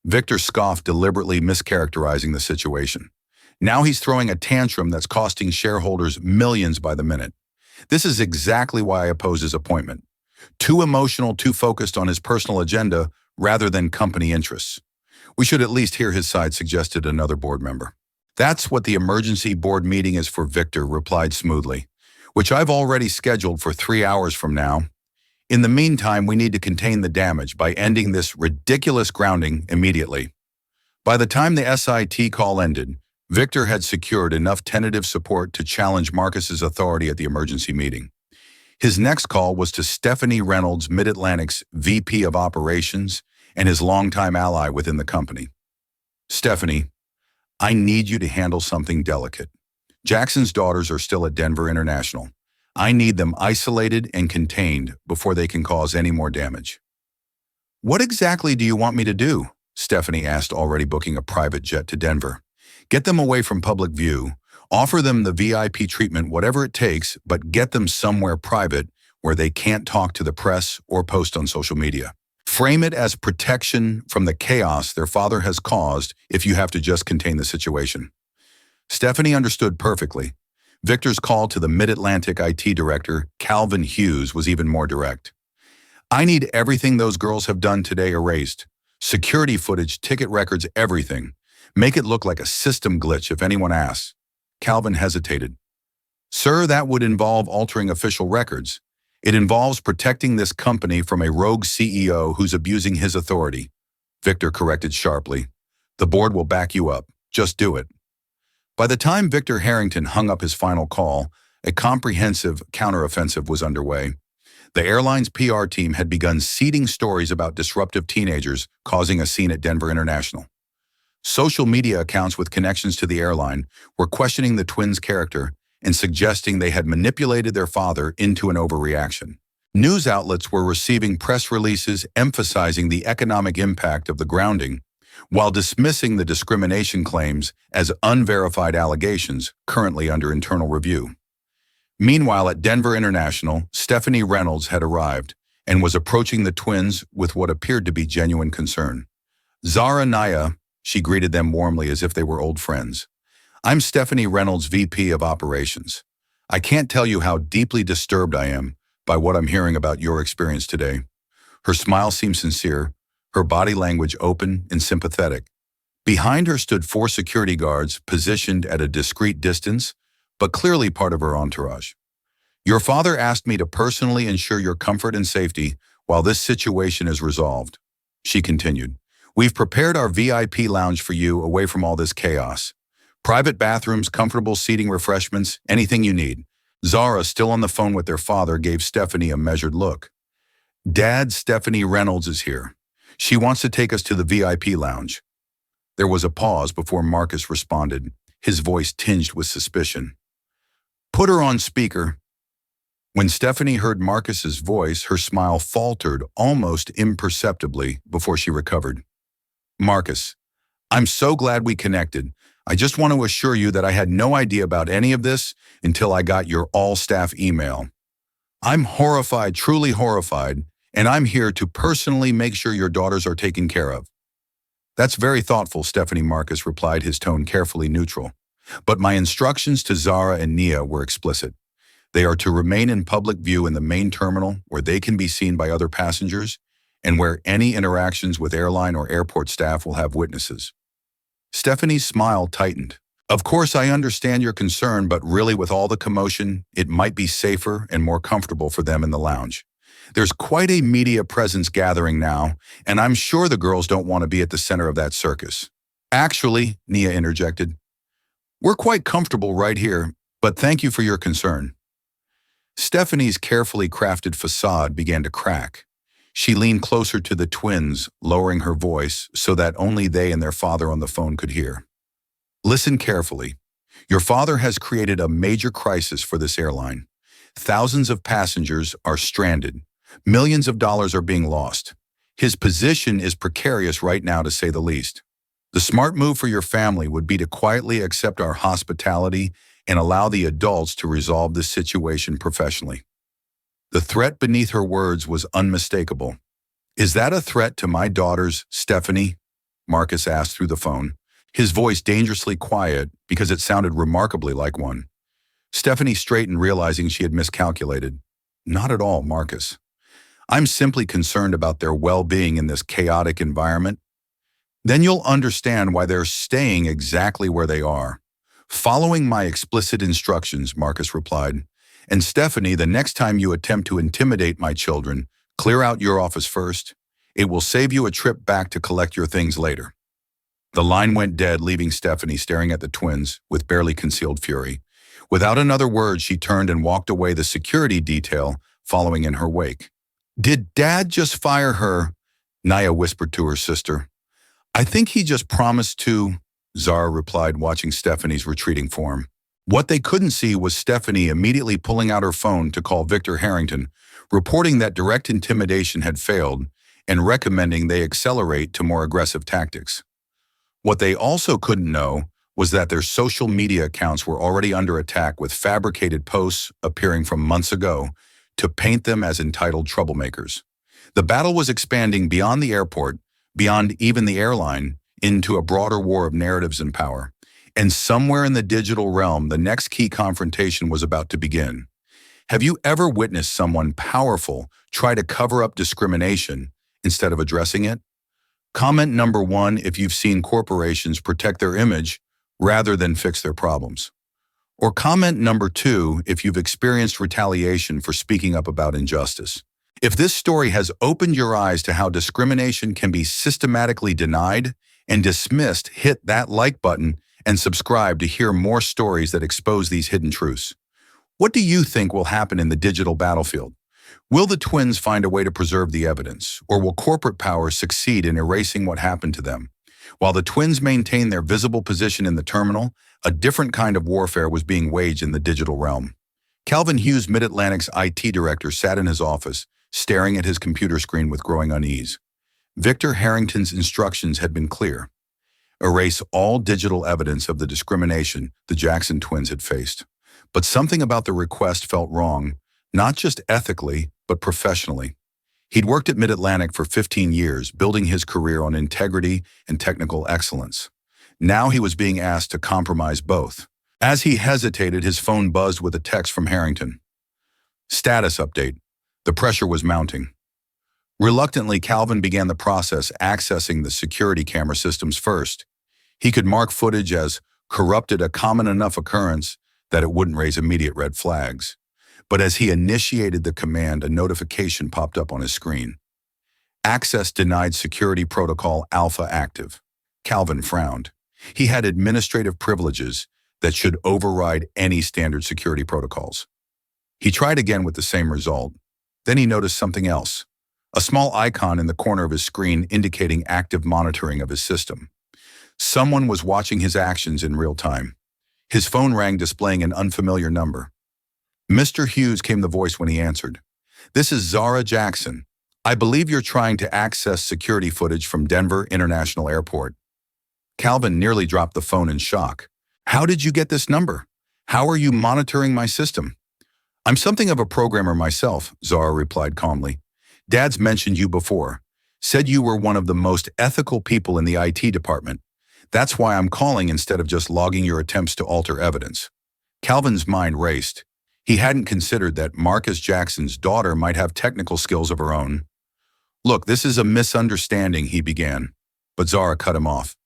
Victor scoffed, deliberately mischaracterizing the situation. "Now he's throwing a tantrum that's costing shareholders millions by the minute. This is exactly why I oppose his appointment. Too emotional, too focused on his personal agenda rather than company interests. We should at least hear his side, suggested another board member. That's what the emergency board meeting is for, Victor replied smoothly, which I've already scheduled for 3 hours from now. In the meantime, we need to contain the damage by ending this ridiculous grounding immediately. By the time the SIT call ended, Victor had secured enough tentative support to challenge Marcus's authority at the emergency meeting. His next call was to Stephanie Reynolds, Mid-Atlantic's VP of Operations and his longtime ally within the company. Stephanie, I need you to handle something delicate. Jackson's daughters are still at Denver International. I need them isolated and contained before they can cause any more damage. What exactly do you want me to do? Stephanie asked, already booking a private jet to Denver. Get them away from public view, offer them the VIP treatment, whatever it takes, but get them somewhere private where they can't talk to the press or post on social media. Frame it as protection from the chaos their father has caused if you have to just contain the situation. Stephanie understood perfectly. Victor's call to the Mid-Atlantic IT director, Calvin Hughes, was even more direct. I need everything those girls have done today erased. Security footage, ticket records, everything. Make it look like a system glitch if anyone asks. Calvin hesitated. Sir, that would involve altering official records. It involves protecting this company from a rogue CEO who's abusing his authority. Victor corrected sharply. The board will back you up. Just do it. By the time Victor Harrington hung up his final call, a comprehensive counteroffensive was underway. The airline's PR team had begun seeding stories about disruptive teenagers causing a scene at Denver International. Social media accounts with connections to the airline were questioning the twins' character and suggesting they had manipulated their father into an overreaction. News outlets were receiving press releases emphasizing the economic impact of the grounding, while dismissing the discrimination claims as unverified allegations currently under internal review. Meanwhile, at Denver International, Stephanie Reynolds had arrived and was approaching the twins with what appeared to be genuine concern. Zara Naya, she greeted them warmly as if they were old friends. I'm Stephanie Reynolds, VP of Operations. I can't tell you how deeply disturbed I am by what I'm hearing about your experience today. Her smile seemed sincere, her body language open and sympathetic. Behind her stood 4 security guards positioned at a discreet distance, but clearly part of her entourage. Your father asked me to personally ensure your comfort and safety while this situation is resolved, she continued. We've prepared our VIP lounge for you away from all this chaos. Private bathrooms, comfortable seating, refreshments, anything you need. Zara, still on the phone with their father, gave Stephanie a measured look. Dad, Stephanie Reynolds is here. She wants to take us to the VIP lounge. There was a pause before Marcus responded, his voice tinged with suspicion. Put her on speaker. When Stephanie heard Marcus's voice, her smile faltered almost imperceptibly before she recovered. Marcus, I'm so glad we connected. I just want to assure you that I had no idea about any of this until I got your all-staff email. I'm horrified, truly horrified, and I'm here to personally make sure your daughters are taken care of. That's very thoughtful, Stephanie, Marcus replied, his tone carefully neutral. But my instructions to Zara and Nia were explicit. They are to remain in public view in the main terminal where they can be seen by other passengers and where any interactions with airline or airport staff will have witnesses. Stephanie's smile tightened. Of course, I understand your concern, but really with all the commotion, it might be safer and more comfortable for them in the lounge. There's quite a media presence gathering now, and I'm sure the girls don't want to be at the center of that circus. Actually, Nia interjected, we're quite comfortable right here, but thank you for your concern. Stephanie's carefully crafted facade began to crack. She leaned closer to the twins, lowering her voice so that only they and their father on the phone could hear. Listen carefully. Your father has created a major crisis for this airline. Thousands of passengers are stranded. Millions of dollars are being lost. His position is precarious right now, to say the least. The smart move for your family would be to quietly accept our hospitality and allow the adults to resolve this situation professionally. The threat beneath her words was unmistakable. Is that a threat to my daughters, Stephanie? Marcus asked through the phone, his voice dangerously quiet because it sounded remarkably like one. Stephanie straightened, realizing she had miscalculated. Not at all, Marcus. I'm simply concerned about their well-being in this chaotic environment. Then you'll understand why they're staying exactly where they are. Following my explicit instructions, Marcus replied. And Stephanie, the next time you attempt to intimidate my children, clear out your office first. It will save you a trip back to collect your things later. The line went dead, leaving Stephanie staring at the twins with barely concealed fury. Without another word, she turned and walked away, the security detail following in her wake. Did Dad just fire her? Naya whispered to her sister. I think he just promised to, Zara replied, watching Stephanie's retreating form. What they couldn't see was Stephanie immediately pulling out her phone to call Victor Harrington, reporting that direct intimidation had failed and recommending they accelerate to more aggressive tactics. What they also couldn't know was that their social media accounts were already under attack, with fabricated posts appearing from months ago to paint them as entitled troublemakers. The battle was expanding beyond the airport, beyond even the airline, into a broader war of narratives and power. And somewhere in the digital realm, the next key confrontation was about to begin. Have you ever witnessed someone powerful try to cover up discrimination instead of addressing it? Comment number 1 if you've seen corporations protect their image rather than fix their problems. Or comment number 2 if you've experienced retaliation for speaking up about injustice. If this story has opened your eyes to how discrimination can be systematically denied and dismissed, hit that like button and subscribe to hear more stories that expose these hidden truths. What do you think will happen in the digital battlefield? Will the twins find a way to preserve the evidence, or will corporate power succeed in erasing what happened to them? While the twins maintained their visible position in the terminal, a different kind of warfare was being waged in the digital realm. Calvin Hughes, Mid-Atlantic's IT director, sat in his office, staring at his computer screen with growing unease. Victor Harrington's instructions had been clear. Erase all digital evidence of the discrimination the Jackson twins had faced. But something about the request felt wrong, not just ethically, but professionally. He'd worked at Mid-Atlantic for 15 years, building his career on integrity and technical excellence. Now he was being asked to compromise both. As he hesitated, his phone buzzed with a text from Harrington. Status update. The pressure was mounting. Reluctantly, Calvin began the process, accessing the security camera systems first. He could mark footage as corrupted, a common enough occurrence that it wouldn't raise immediate red flags. But as he initiated the command, a notification popped up on his screen. Access denied, security protocol alpha active. Calvin frowned. He had administrative privileges that should override any standard security protocols. He tried again with the same result. Then he noticed something else. A small icon in the corner of his screen indicating active monitoring of his system. Someone was watching his actions in real time. His phone rang, displaying an unfamiliar number. Mr. Hughes, came the voice when he answered. This is Zara Jackson. I believe you're trying to access security footage from Denver International Airport. Calvin nearly dropped the phone in shock. How did you get this number? How are you monitoring my system? I'm something of a programmer myself, Zara replied calmly. Dad's mentioned you before. Said you were one of the most ethical people in the IT department. That's why I'm calling instead of just logging your attempts to alter evidence. Calvin's mind raced. He hadn't considered that Marcus Jackson's daughter might have technical skills of her own. Look, this is a misunderstanding, he began, but Zara cut him off.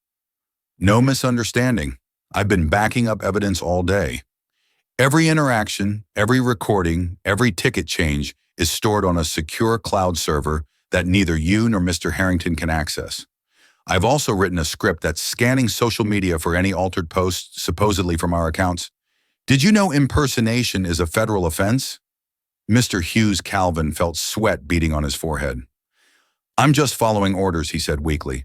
No misunderstanding. I've been backing up evidence all day. Every interaction, every recording, every ticket change is stored on a secure cloud server that neither you nor Mr. Harrington can access. I've also written a script that's scanning social media for any altered posts, supposedly from our accounts. Did you know impersonation is a federal offense? Mr. Hughes Calvin felt sweat beading on his forehead. I'm just following orders, he said weakly.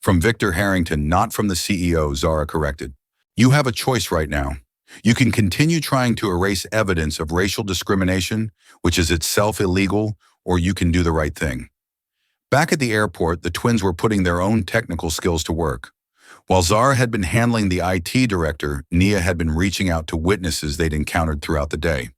From Victor Harrington, not from the CEO, Zara corrected. You have a choice right now. You can continue trying to erase evidence of racial discrimination, which is itself illegal, or you can do the right thing. Back at the airport, the twins were putting their own technical skills to work. While Zara had been handling the IT director, Nia had been reaching out to witnesses they'd encountered throughout the day.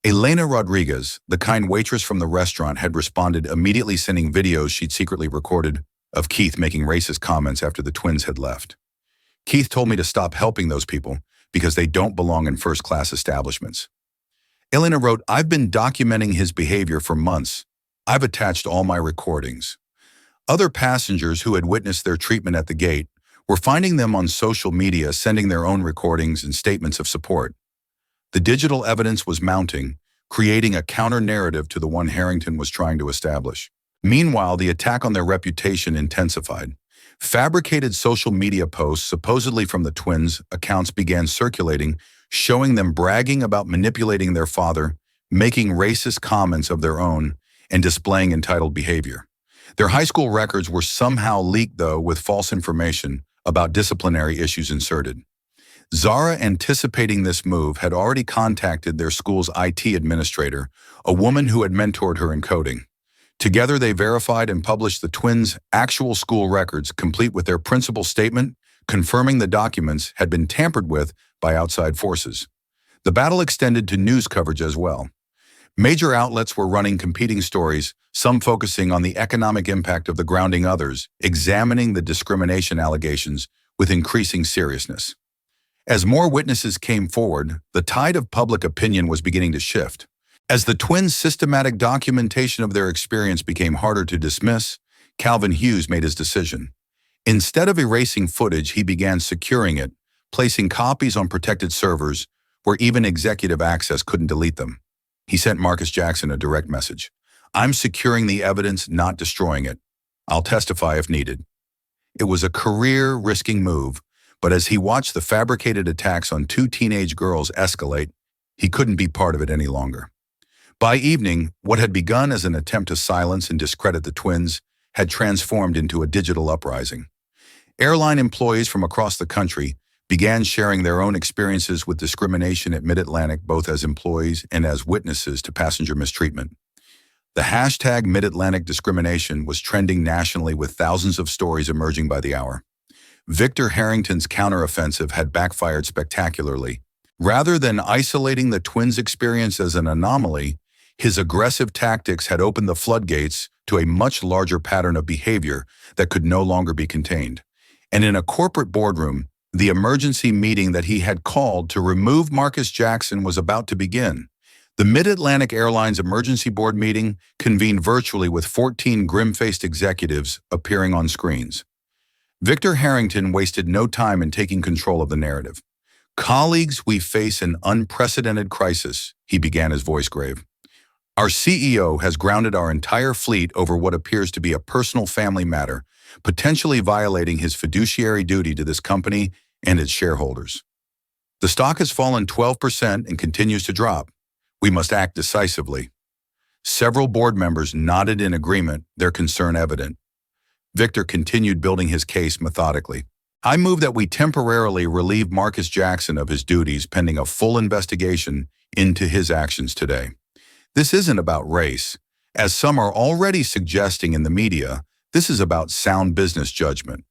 Elena Rodriguez, the kind waitress from the restaurant, had responded, immediately sending videos she'd secretly recorded of Keith making racist comments after the twins had left. Keith told me to stop helping those people because they don't belong in first-class establishments. Elena wrote, I've been documenting his behavior for months. I've attached all my recordings. Other passengers who had witnessed their treatment at the gate were finding them on social media, sending their own recordings and statements of support. The digital evidence was mounting, creating a counter-narrative to the one Harrington was trying to establish. Meanwhile, the attack on their reputation intensified. Fabricated social media posts, supposedly from the twins' accounts, began circulating, showing them bragging about manipulating their father, making racist comments of their own, and displaying entitled behavior. Their high school records were somehow leaked, though, with false information about disciplinary issues inserted. Zara, anticipating this move, had already contacted their school's IT administrator, a woman who had mentored her in coding. Together, they verified and published the twins' actual school records, complete with their principal statement, confirming the documents had been tampered with by outside forces. The battle extended to news coverage as well. Major outlets were running competing stories, some focusing on the economic impact of the grounding, others examining the discrimination allegations with increasing seriousness. As more witnesses came forward, the tide of public opinion was beginning to shift. As the twins' systematic documentation of their experience became harder to dismiss, Calvin Hughes made his decision. Instead of erasing footage, he began securing it, placing copies on protected servers where even executive access couldn't delete them. He sent Marcus Jackson a direct message. "I'm securing the evidence, not destroying it. I'll testify if needed." It was a career-risking move, but as he watched the fabricated attacks on two teenage girls escalate, he couldn't be part of it any longer. By evening, what had begun as an attempt to silence and discredit the twins had transformed into a digital uprising. Airline employees from across the country began sharing their own experiences with discrimination at Mid-Atlantic, both as employees and as witnesses to passenger mistreatment. The hashtag Mid-Atlantic discrimination was trending nationally, with thousands of stories emerging by the hour. Victor Harrington's counteroffensive had backfired spectacularly. Rather than isolating the twins' experience as an anomaly, his aggressive tactics had opened the floodgates to a much larger pattern of behavior that could no longer be contained. And in a corporate boardroom, the emergency meeting that he had called to remove Marcus Jackson was about to begin. The Mid-Atlantic Airlines emergency board meeting convened virtually, with 14 grim-faced executives appearing on screens. Victor Harrington wasted no time in taking control of the narrative. "Colleagues, we face an unprecedented crisis," he began, his voice grave. "Our CEO has grounded our entire fleet over what appears to be a personal family matter, potentially violating his fiduciary duty to this company and its shareholders. The stock has fallen 12% and continues to drop. We must act decisively." Several board members nodded in agreement, their concern evident. Victor continued, building his case methodically. "I move that we temporarily relieve Marcus Jackson of his duties pending a full investigation into his actions today. This isn't about race. As some are already suggesting in the media, this is about sound business judgment."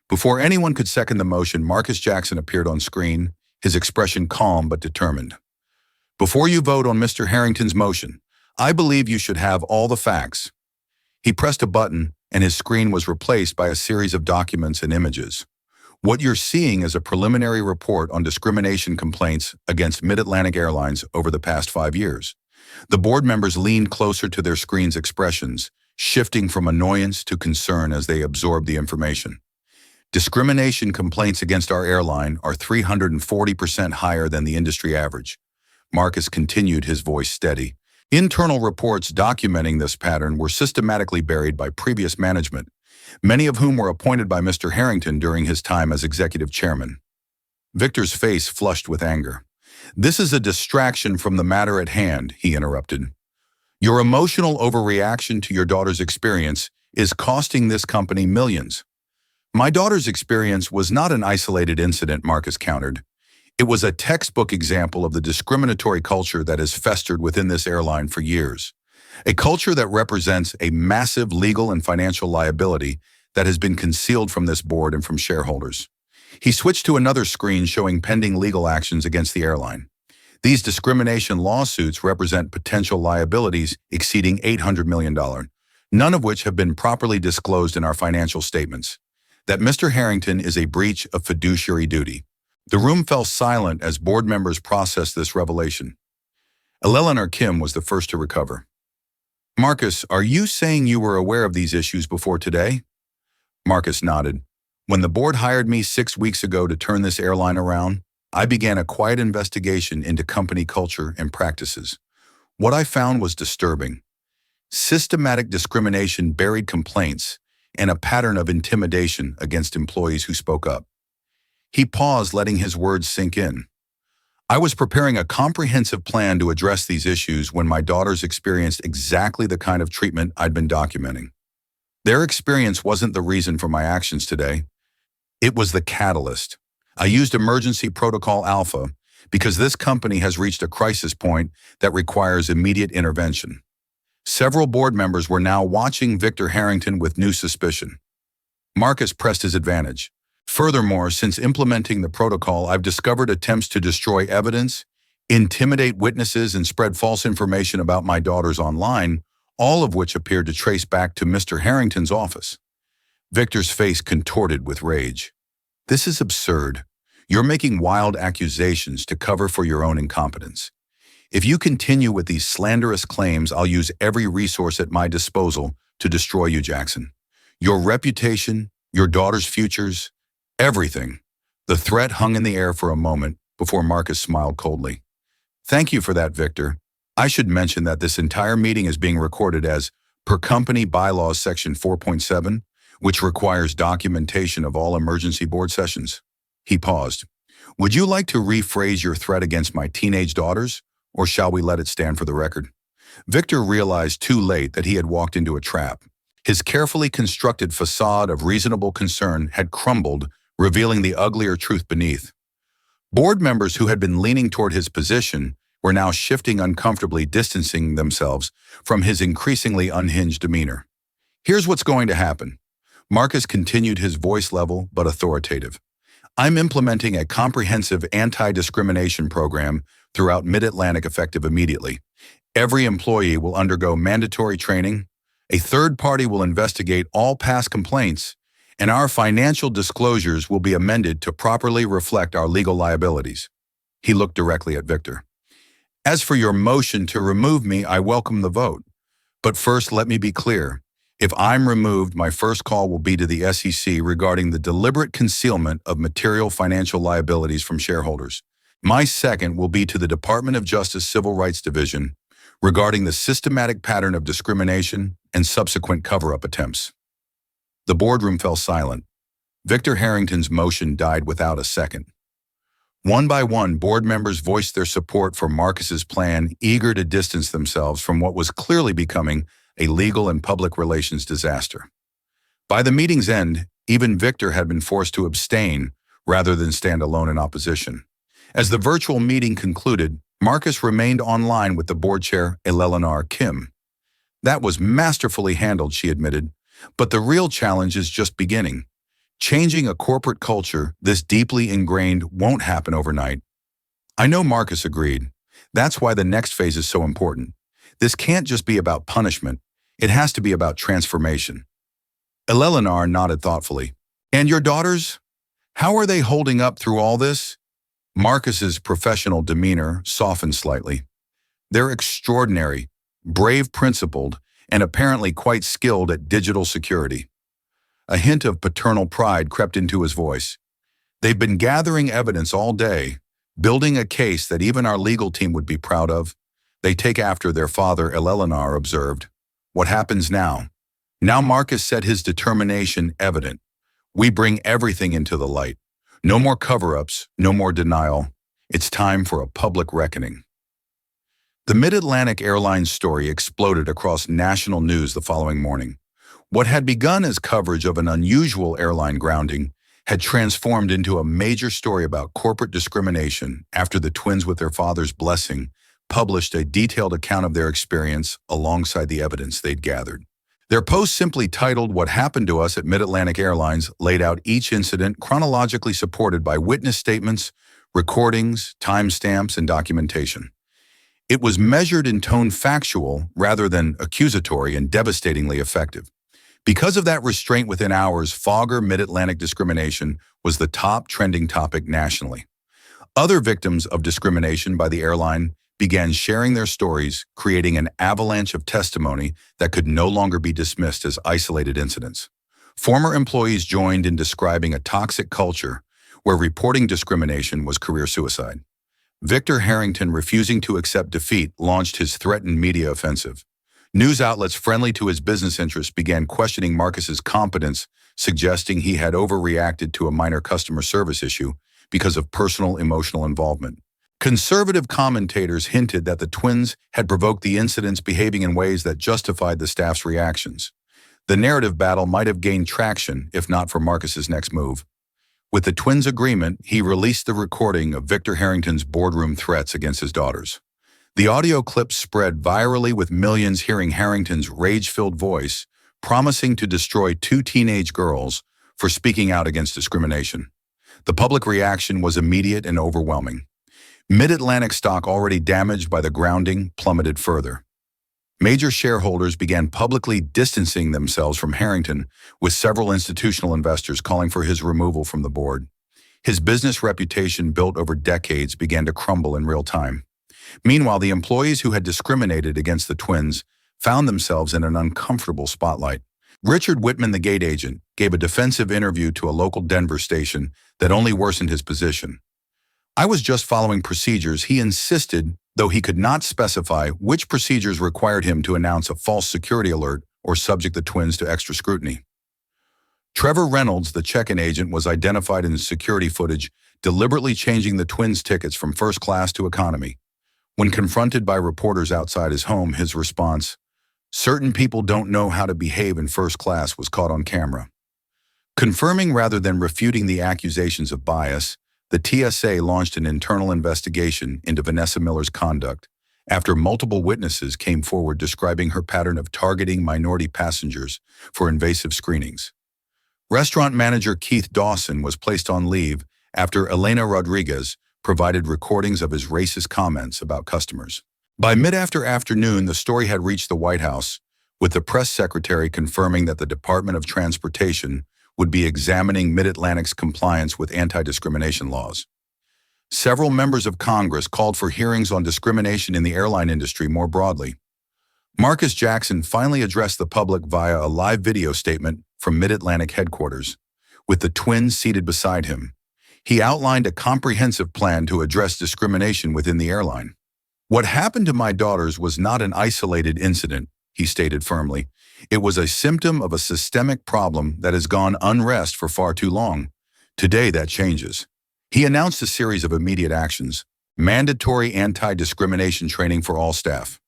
Before anyone could second the motion, Marcus Jackson appeared on screen, his expression calm but determined. "Before you vote on Mr. Harrington's motion, I believe you should have all the facts." He pressed a button, and his screen was replaced by a series of documents and images. What you're seeing is a preliminary report on discrimination complaints against Mid-Atlantic Airlines over the past 5 years. The board members leaned closer to their screens' expressions, shifting from annoyance to concern as they absorbed the information. "Discrimination complaints against our airline are 340% higher than the industry average." Marcus continued, his voice steady. "Internal reports documenting this pattern were systematically buried by previous management, many of whom were appointed by Mr. Harrington during his time as executive chairman." Victor's face flushed with anger. "This is a distraction from the matter at hand," he interrupted. "Your emotional overreaction to your daughter's experience is costing this company millions." "My daughter's experience was not an isolated incident," Marcus countered. "It was a textbook example of the discriminatory culture that has festered within this airline for years. A culture that represents a massive legal and financial liability that has been concealed from this board and from shareholders." He switched to another screen showing pending legal actions against the airline. These discrimination lawsuits represent potential liabilities exceeding $800 million, none of which have been properly disclosed in our financial statements. That Mr. Harrington is a breach of fiduciary duty. The room fell silent as board members processed this revelation. Eleanor Kim was the first to recover. Marcus, are you saying you were aware of these issues before today? Marcus nodded. When the board hired me 6 weeks ago to turn this airline around, I began a quiet investigation into company culture and practices. What I found was disturbing. Systematic discrimination, buried complaints, and a pattern of intimidation against employees who spoke up. He paused, letting his words sink in. I was preparing a comprehensive plan to address these issues when my daughters experienced exactly the kind of treatment I'd been documenting. Their experience wasn't the reason for my actions today. It was the catalyst. I used Emergency Protocol Alpha because this company has reached a crisis point that requires immediate intervention. Several board members were now watching Victor Harrington with new suspicion. Marcus pressed his advantage. Furthermore, since implementing the protocol, I've discovered attempts to destroy evidence, intimidate witnesses, and spread false information about my daughters online, all of which appeared to trace back to Mr. Harrington's office. Victor's face contorted with rage. This is absurd. You're making wild accusations to cover for your own incompetence. If you continue with these slanderous claims, I'll use every resource at my disposal to destroy you, Jackson. Your reputation, your daughter's futures, everything. The threat hung in the air for a moment before Marcus smiled coldly. Thank you for that, Victor. I should mention that this entire meeting is being recorded as per company bylaws section 4.7, which requires documentation of all emergency board sessions. He paused. Would you like to rephrase your threat against my teenage daughters, or shall we let it stand for the record? Victor realized too late that he had walked into a trap. His carefully constructed facade of reasonable concern had crumbled, revealing the uglier truth beneath. Board members who had been leaning toward his position were now shifting uncomfortably, distancing themselves from his increasingly unhinged demeanor. Here's what's going to happen. Marcus continued, his voice level but authoritative. I'm implementing a comprehensive anti-discrimination program throughout Mid-Atlantic effective immediately. Every employee will undergo mandatory training, a third party will investigate all past complaints, and our financial disclosures will be amended to properly reflect our legal liabilities. He looked directly at Victor. As for your motion to remove me, I welcome the vote. But first, let me be clear. If I'm removed, my first call will be to the SEC regarding the deliberate concealment of material financial liabilities from shareholders. My second will be to the Department of Justice Civil Rights Division regarding the systematic pattern of discrimination and subsequent cover-up attempts. The boardroom fell silent. Victor Harrington's motion died without a second. One by one, board members voiced their support for Marcus's plan, eager to distance themselves from what was clearly becoming a legal and public relations disaster. By the meeting's end, even Victor had been forced to abstain rather than stand alone in opposition. As the virtual meeting concluded, Marcus remained online with the board chair, Eleanor Kim. That was masterfully handled, she admitted, but the real challenge is just beginning. Changing a corporate culture this deeply ingrained won't happen overnight. I know Marcus agreed. That's why the next phase is so important. This can't just be about punishment. It has to be about transformation. Eleanor nodded thoughtfully. And your daughters? How are they holding up through all this? Marcus's professional demeanor softened slightly. They're extraordinary, brave, principled, and apparently quite skilled at digital security. A hint of paternal pride crept into his voice. They've been gathering evidence all day, building a case that even our legal team would be proud of. They take after their father, Eleanor observed. What happens now? Now Marcus set his determination evident. We bring everything into the light. No more cover-ups, no more denial. It's time for a public reckoning. The Mid-Atlantic Airlines story exploded across national news the following morning. What had begun as coverage of an unusual airline grounding had transformed into a major story about corporate discrimination after the twins, with their father's blessing, published a detailed account of their experience alongside the evidence they'd gathered. Their post, simply titled "What Happened to Us at Mid-Atlantic Airlines," laid out each incident, chronologically supported by witness statements, recordings, timestamps, and documentation. It was measured in tone, factual rather than accusatory, and devastatingly effective. Because of that restraint, within hours, Fogger Mid-Atlantic discrimination was the top trending topic nationally. Other victims of discrimination by the airline began sharing their stories, creating an avalanche of testimony that could no longer be dismissed as isolated incidents. Former employees joined in describing a toxic culture where reporting discrimination was career suicide. Victor Harrington, refusing to accept defeat, launched his threatened media offensive. News outlets friendly to his business interests began questioning Marcus's competence, suggesting he had overreacted to a minor customer service issue because of personal emotional involvement. Conservative commentators hinted that the twins had provoked the incidents, behaving in ways that justified the staff's reactions. The narrative battle might have gained traction if not for Marcus's next move. With the twins' agreement, he released the recording of Victor Harrington's boardroom threats against his daughters. The audio clip spread virally, with millions hearing Harrington's rage-filled voice, promising to destroy two teenage girls for speaking out against discrimination. The public reaction was immediate and overwhelming. Mid-Atlantic stock, already damaged by the grounding, plummeted further. Major shareholders began publicly distancing themselves from Harrington, with several institutional investors calling for his removal from the board. His business reputation, built over decades, began to crumble in real time. Meanwhile, the employees who had discriminated against the twins found themselves in an uncomfortable spotlight. Richard Whitman, the gate agent, gave a defensive interview to a local Denver station that only worsened his position. "I was just following procedures," he insisted, though he could not specify which procedures required him to announce a false security alert or subject the twins to extra scrutiny. Trevor Reynolds, the check-in agent, was identified in security footage deliberately changing the twins' tickets from first class to economy. When confronted by reporters outside his home, his response, "Certain people don't know how to behave in first class," was caught on camera. Confirming rather than refuting the accusations of bias, the TSA launched an internal investigation into Vanessa Miller's conduct after multiple witnesses came forward describing her pattern of targeting minority passengers for invasive screenings. Restaurant manager Keith Dawson was placed on leave after Elena Rodriguez provided recordings of his racist comments about customers. By mid-afternoon, the story had reached the White House, with the press secretary confirming that the Department of Transportation would be examining Mid-Atlantic's compliance with anti-discrimination laws. Several members of Congress called for hearings on discrimination in the airline industry more broadly. Marcus Jackson finally addressed the public via a live video statement from Mid-Atlantic headquarters, with the twins seated beside him. He outlined a comprehensive plan to address discrimination within the airline. "What happened to my daughters was not an isolated incident," he stated firmly. "It was a symptom of a systemic problem that has gone unrest for far too long. Today that changes." He announced a series of immediate actions: mandatory anti-discrimination training for all staff,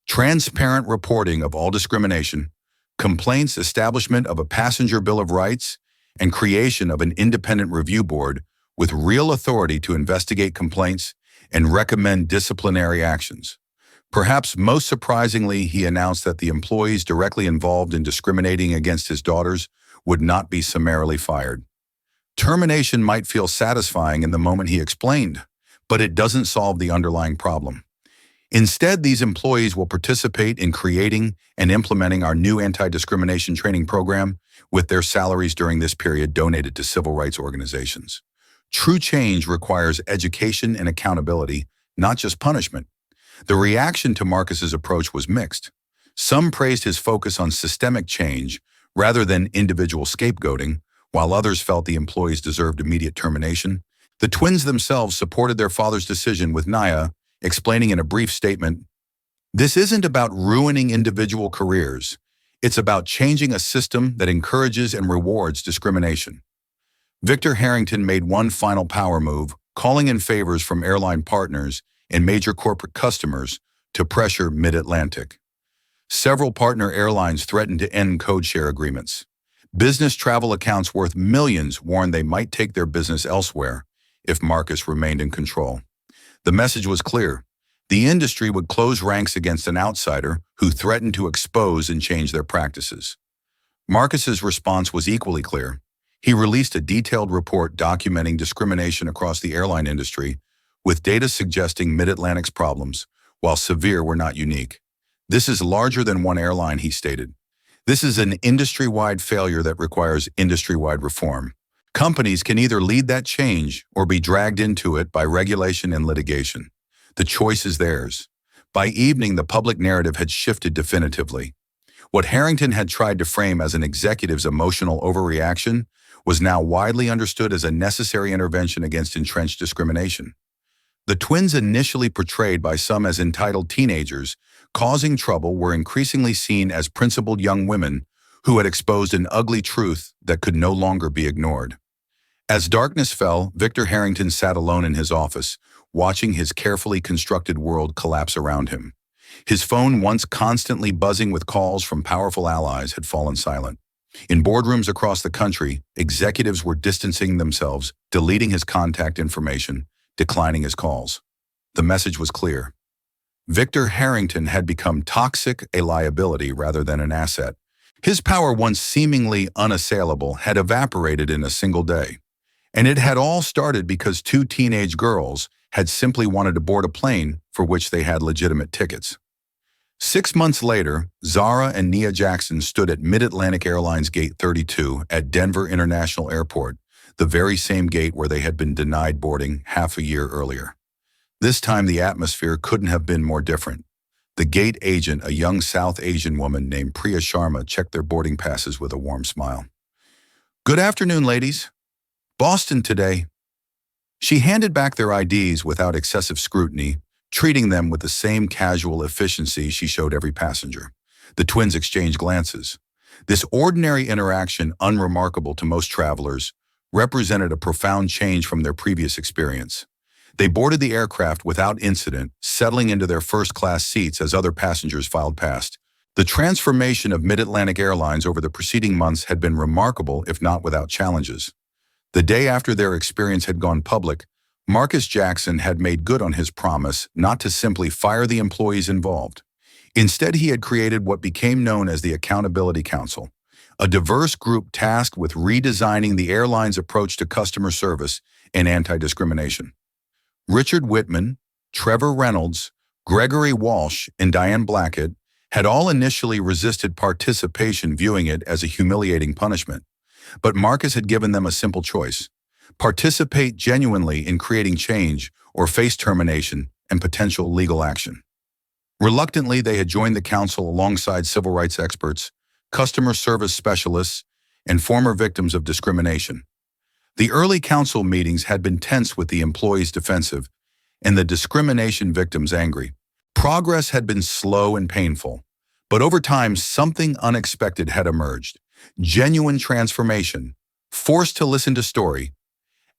transparent reporting of all discrimination, complaints, establishment of a passenger bill of rights, and creation of an independent review board with real authority to investigate complaints and recommend disciplinary actions. Perhaps most surprisingly, he announced that the employees directly involved in discriminating against his daughters would not be summarily fired. Termination might feel satisfying in the moment, he explained, but it doesn't solve the underlying problem. Instead, these employees will participate in creating and implementing our new anti-discrimination training program, with their salaries during this period donated to civil rights organizations. True change requires education and accountability, not just punishment. The reaction to Marcus's approach was mixed. Some praised his focus on systemic change rather than individual scapegoating, while others felt the employees deserved immediate termination. The twins themselves supported their father's decision, with Naya explaining in a brief statement, "This isn't about ruining individual careers. It's about changing a system that encourages and rewards discrimination." Victor Harrington made one final power move, calling in favors from airline partners and major corporate customers to pressure Mid-Atlantic. Several partner airlines threatened to end code-share agreements. Business travel accounts worth millions warned they might take their business elsewhere if Marcus remained in control. The message was clear. The industry would close ranks against an outsider who threatened to expose and change their practices. Marcus's response was equally clear. He released a detailed report documenting discrimination across the airline industry, with data suggesting Mid-Atlantic's problems, while severe, were not unique. "This is larger than one airline," he stated. "This is an industry-wide failure that requires industry-wide reform. Companies can either lead that change or be dragged into it by regulation and litigation. The choice is theirs. By evening, the public narrative had shifted definitively. What Harrington had tried to frame as an executive's emotional overreaction was now widely understood as a necessary intervention against entrenched discrimination. The twins, initially portrayed by some as entitled teenagers causing trouble, were increasingly seen as principled young women who had exposed an ugly truth that could no longer be ignored. As darkness fell, Victor Harrington sat alone in his office, watching his carefully constructed world collapse around him. His phone, once constantly buzzing with calls from powerful allies, had fallen silent. In boardrooms across the country, executives were distancing themselves, deleting his contact information, declining his calls. The message was clear. Victor Harrington had become toxic, a liability rather than an asset. His power, once seemingly unassailable, had evaporated in a single day. And it had all started because two teenage girls had simply wanted to board a plane for which they had legitimate tickets. 6 months later, Zara and Nia Jackson stood at Mid-Atlantic Airlines Gate 32 at Denver International Airport, the very same gate where they had been denied boarding half a year earlier. This time, the atmosphere couldn't have been more different. The gate agent, a young South Asian woman named Priya Sharma, checked their boarding passes with a warm smile. "Good afternoon, ladies. Boston today." She handed back their IDs without excessive scrutiny, treating them with the same casual efficiency she showed every passenger. The twins exchanged glances. This ordinary interaction, unremarkable to most travelers, represented a profound change from their previous experience. They boarded the aircraft without incident, settling into their first-class seats as other passengers filed past. The transformation of Mid-Atlantic Airlines over the preceding months had been remarkable, if not without challenges. The day after their experience had gone public, Marcus Jackson had made good on his promise not to simply fire the employees involved. Instead, he had created what became known as the Accountability Council, a diverse group tasked with redesigning the airline's approach to customer service and anti-discrimination. Richard Whitman, Trevor Reynolds, Gregory Walsh, and Diane Blackett had all initially resisted participation, viewing it as a humiliating punishment. But Marcus had given them a simple choice: participate genuinely in creating change or face termination and potential legal action. Reluctantly, they had joined the council alongside civil rights experts, customer service specialists, and former victims of discrimination. The early council meetings had been tense, with the employees defensive and the discrimination victims angry. Progress had been slow and painful, but over time something unexpected had emerged: genuine transformation. Forced to listen to story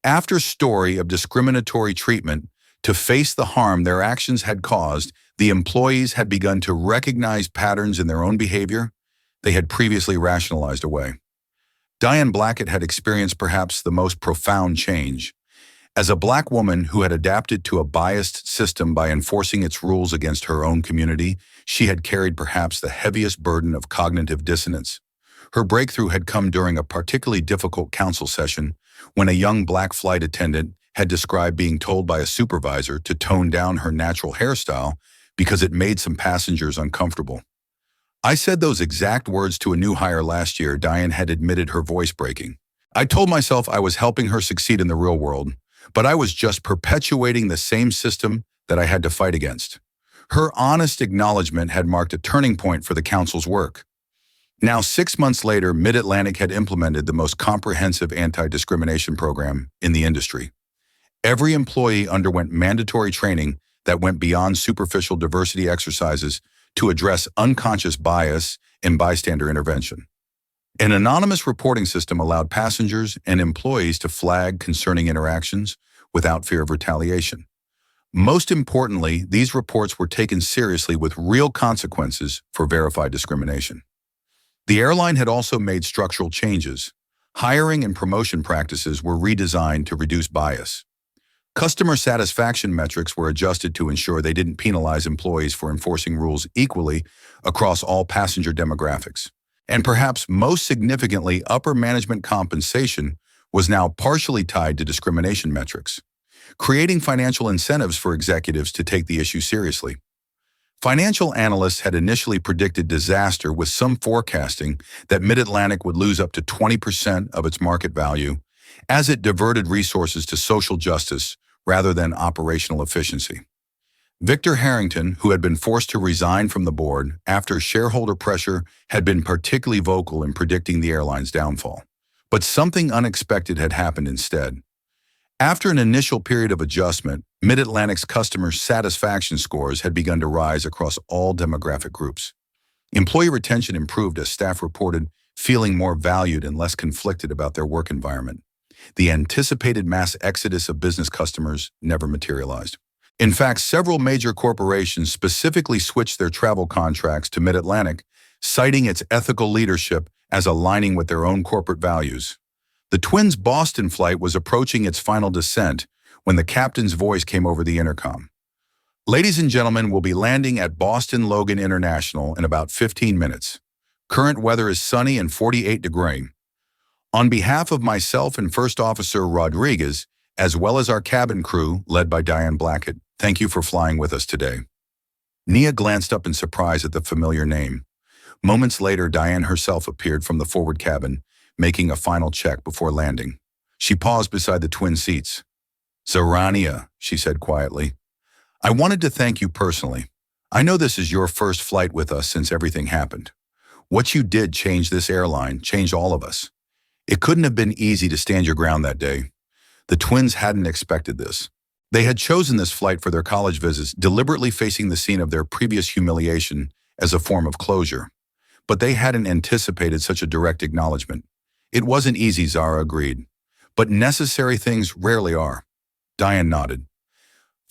after story of discriminatory treatment to face the harm their actions had caused, the employees had begun to recognize patterns in their own behavior they had previously rationalized away. Diane Blackett had experienced perhaps the most profound change. As a Black woman who had adapted to a biased system by enforcing its rules against her own community, she had carried perhaps the heaviest burden of cognitive dissonance. Her breakthrough had come during a particularly difficult council session when a young Black flight attendant had described being told by a supervisor to tone down her natural hairstyle because it made some passengers uncomfortable. "I said those exact words to a new hire last year," Diane had admitted, her voice breaking. "I told myself I was helping her succeed in the real world, but I was just perpetuating the same system that I had to fight against." Her honest acknowledgement had marked a turning point for the council's work. Now, 6 months later, Mid-Atlantic had implemented the most comprehensive anti-discrimination program in the industry. Every employee underwent mandatory training that went beyond superficial diversity exercises to address unconscious bias and bystander intervention. An anonymous reporting system allowed passengers and employees to flag concerning interactions without fear of retaliation. Most importantly, these reports were taken seriously with real consequences for verified discrimination. The airline had also made structural changes. Hiring and promotion practices were redesigned to reduce bias. Customer satisfaction metrics were adjusted to ensure they didn't penalize employees for enforcing rules equally across all passenger demographics. And perhaps most significantly, upper management compensation was now partially tied to discrimination metrics, creating financial incentives for executives to take the issue seriously. Financial analysts had initially predicted disaster, with some forecasting that Mid-Atlantic would lose up to 20% of its market value as it diverted resources to social justice rather than operational efficiency. Victor Harrington, who had been forced to resign from the board after shareholder pressure, had been particularly vocal in predicting the airline's downfall. But something unexpected had happened instead. After an initial period of adjustment, Mid-Atlantic's customer satisfaction scores had begun to rise across all demographic groups. Employee retention improved as staff reported feeling more valued and less conflicted about their work environment. The anticipated mass exodus of business customers never materialized. In fact, several major corporations specifically switched their travel contracts to Mid-Atlantic, citing its ethical leadership as aligning with their own corporate values. The Twins' Boston flight was approaching its final descent when the captain's voice came over the intercom. Ladies and gentlemen, we'll be landing at Boston Logan International in about 15 minutes. Current weather is sunny and 48 degrees. On behalf of myself and First Officer Rodriguez, as well as our cabin crew, led by Diane Blackett, thank you for flying with us today. Nia glanced up in surprise at the familiar name. Moments later, Diane herself appeared from the forward cabin, making a final check before landing. She paused beside the twin seats. "Zarania," she said quietly, "I wanted to thank you personally. I know this is your first flight with us since everything happened. What you did changed this airline, changed all of us. It couldn't have been easy to stand your ground that day." The twins hadn't expected this. They had chosen this flight for their college visits, deliberately facing the scene of their previous humiliation as a form of closure. But they hadn't anticipated such a direct acknowledgement. "It wasn't easy," Zara agreed. "But necessary things rarely are." Diane nodded.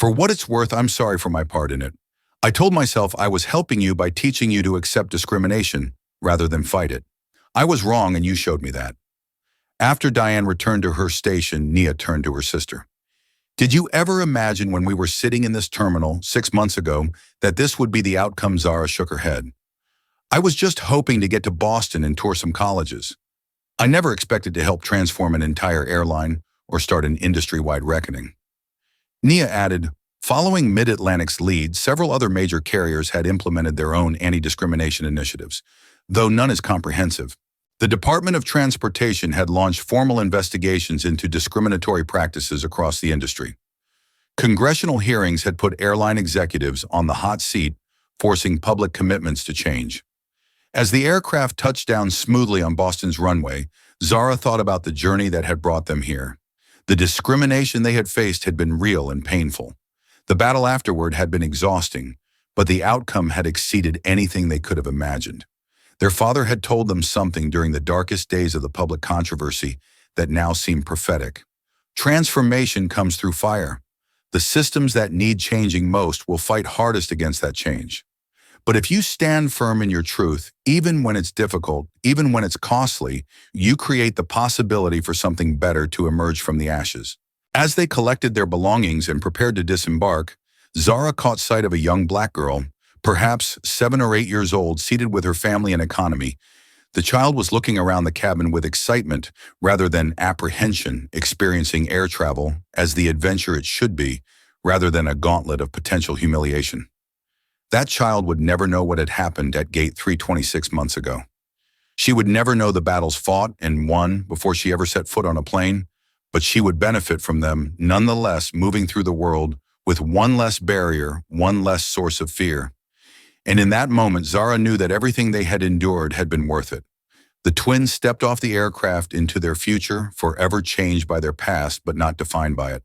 "For what it's worth, I'm sorry for my part in it. I told myself I was helping you by teaching you to accept discrimination rather than fight it. I was wrong and you showed me that." After Diane returned to her station, Nia turned to her sister. "Did you ever imagine when we were sitting in this terminal 6 months ago that this would be the outcome?" Zara shook her head. "I was just hoping to get to Boston and tour some colleges. I never expected to help transform an entire airline or start an industry-wide reckoning." Nia added, "Following Mid-Atlantic's lead, several other major carriers had implemented their own anti-discrimination initiatives, though none as comprehensive. The Department of Transportation had launched formal investigations into discriminatory practices across the industry. Congressional hearings had put airline executives on the hot seat, forcing public commitments to change. As the aircraft touched down smoothly on Boston's runway, Zara thought about the journey that had brought them here. The discrimination they had faced had been real and painful. The battle afterward had been exhausting, but the outcome had exceeded anything they could have imagined. Their father had told them something during the darkest days of the public controversy that now seemed prophetic. Transformation comes through fire. The systems that need changing most will fight hardest against that change. But if you stand firm in your truth, even when it's difficult, even when it's costly, you create the possibility for something better to emerge from the ashes. As they collected their belongings and prepared to disembark, Zara caught sight of a young black girl, perhaps 7 or 8 years old, seated with her family and economy. The child was looking around the cabin with excitement rather than apprehension, experiencing air travel as the adventure it should be, rather than a gauntlet of potential humiliation. That child would never know what had happened at Gate 326 months ago. She would never know the battles fought and won before she ever set foot on a plane, but she would benefit from them nonetheless, moving through the world with one less barrier, one less source of fear. And in that moment, Zara knew that everything they had endured had been worth it. The twins stepped off the aircraft into their future, forever changed by their past, but not defined by it.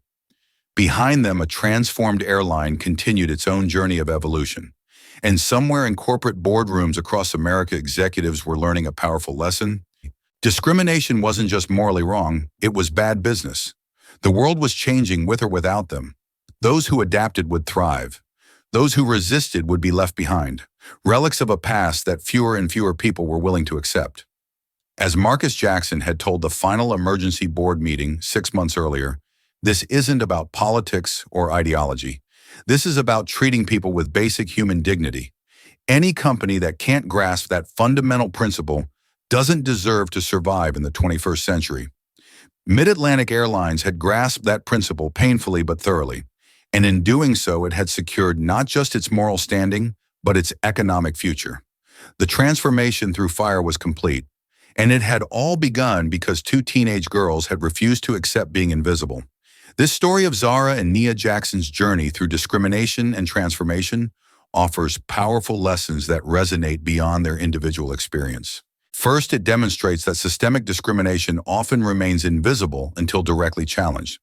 Behind them, a transformed airline continued its own journey of evolution. And somewhere in corporate boardrooms across America, executives were learning a powerful lesson. Discrimination wasn't just morally wrong, it was bad business. The world was changing with or without them. Those who adapted would thrive. Those who resisted would be left behind, relics of a past that fewer and fewer people were willing to accept. As Marcus Jackson had told the final emergency board meeting 6 months earlier, this isn't about politics or ideology. This is about treating people with basic human dignity. Any company that can't grasp that fundamental principle doesn't deserve to survive in the 21st century. Mid-Atlantic Airlines had grasped that principle painfully but thoroughly. And in doing so, it had secured not just its moral standing, but its economic future. The transformation through fire was complete, and it had all begun because 2 teenage girls had refused to accept being invisible. This story of Zara and Nia Jackson's journey through discrimination and transformation offers powerful lessons that resonate beyond their individual experience. First, it demonstrates that systemic discrimination often remains invisible until directly challenged.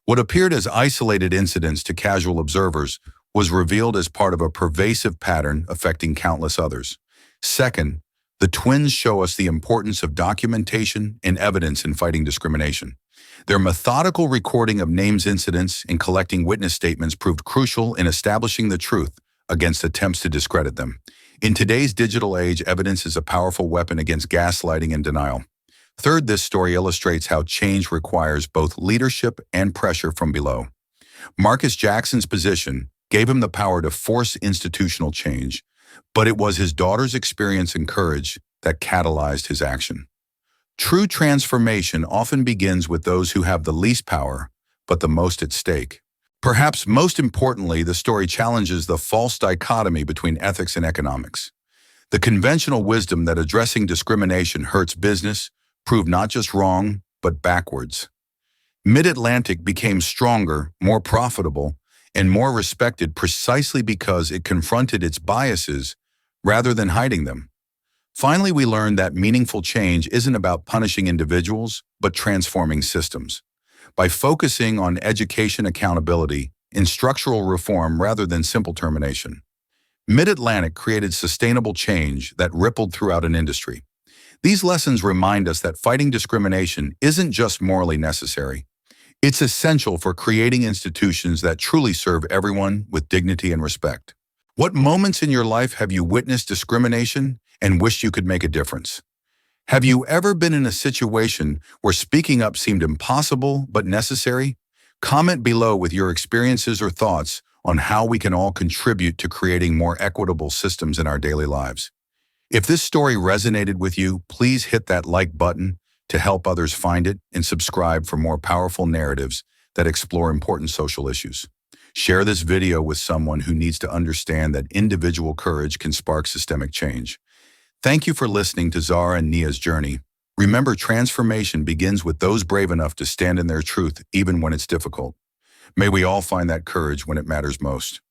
What appeared as isolated incidents to casual observers was revealed as part of a pervasive pattern affecting countless others. Second, the twins show us the importance of documentation and evidence in fighting discrimination. Their methodical recording of names, incidents, and collecting witness statements proved crucial in establishing the truth against attempts to discredit them. In today's digital age, evidence is a powerful weapon against gaslighting and denial. Third, this story illustrates how change requires both leadership and pressure from below. Marcus Jackson's position gave him the power to force institutional change, but it was his daughter's experience and courage that catalyzed his action. True transformation often begins with those who have the least power, but the most at stake. Perhaps most importantly, the story challenges the false dichotomy between ethics and economics. The conventional wisdom that addressing discrimination hurts business proved not just wrong, but backwards. Mid-Atlantic became stronger, more profitable, and more respected precisely because it confronted its biases rather than hiding them. Finally, we learned that meaningful change isn't about punishing individuals, but transforming systems. By focusing on education accountability and structural reform rather than simple termination, Mid-Atlantic created sustainable change that rippled throughout an industry. These lessons remind us that fighting discrimination isn't just morally necessary. It's essential for creating institutions that truly serve everyone with dignity and respect. What moments in your life have you witnessed discrimination and wished you could make a difference? Have you ever been in a situation where speaking up seemed impossible but necessary? Comment below with your experiences or thoughts on how we can all contribute to creating more equitable systems in our daily lives. If this story resonated with you, please hit that like button to help others find it and subscribe for more powerful narratives that explore important social issues. Share this video with someone who needs to understand that individual courage can spark systemic change. Thank you for listening to Zara and Nia's journey. Remember, transformation begins with those brave enough to stand in their truth even when it's difficult. May we all find that courage when it matters most.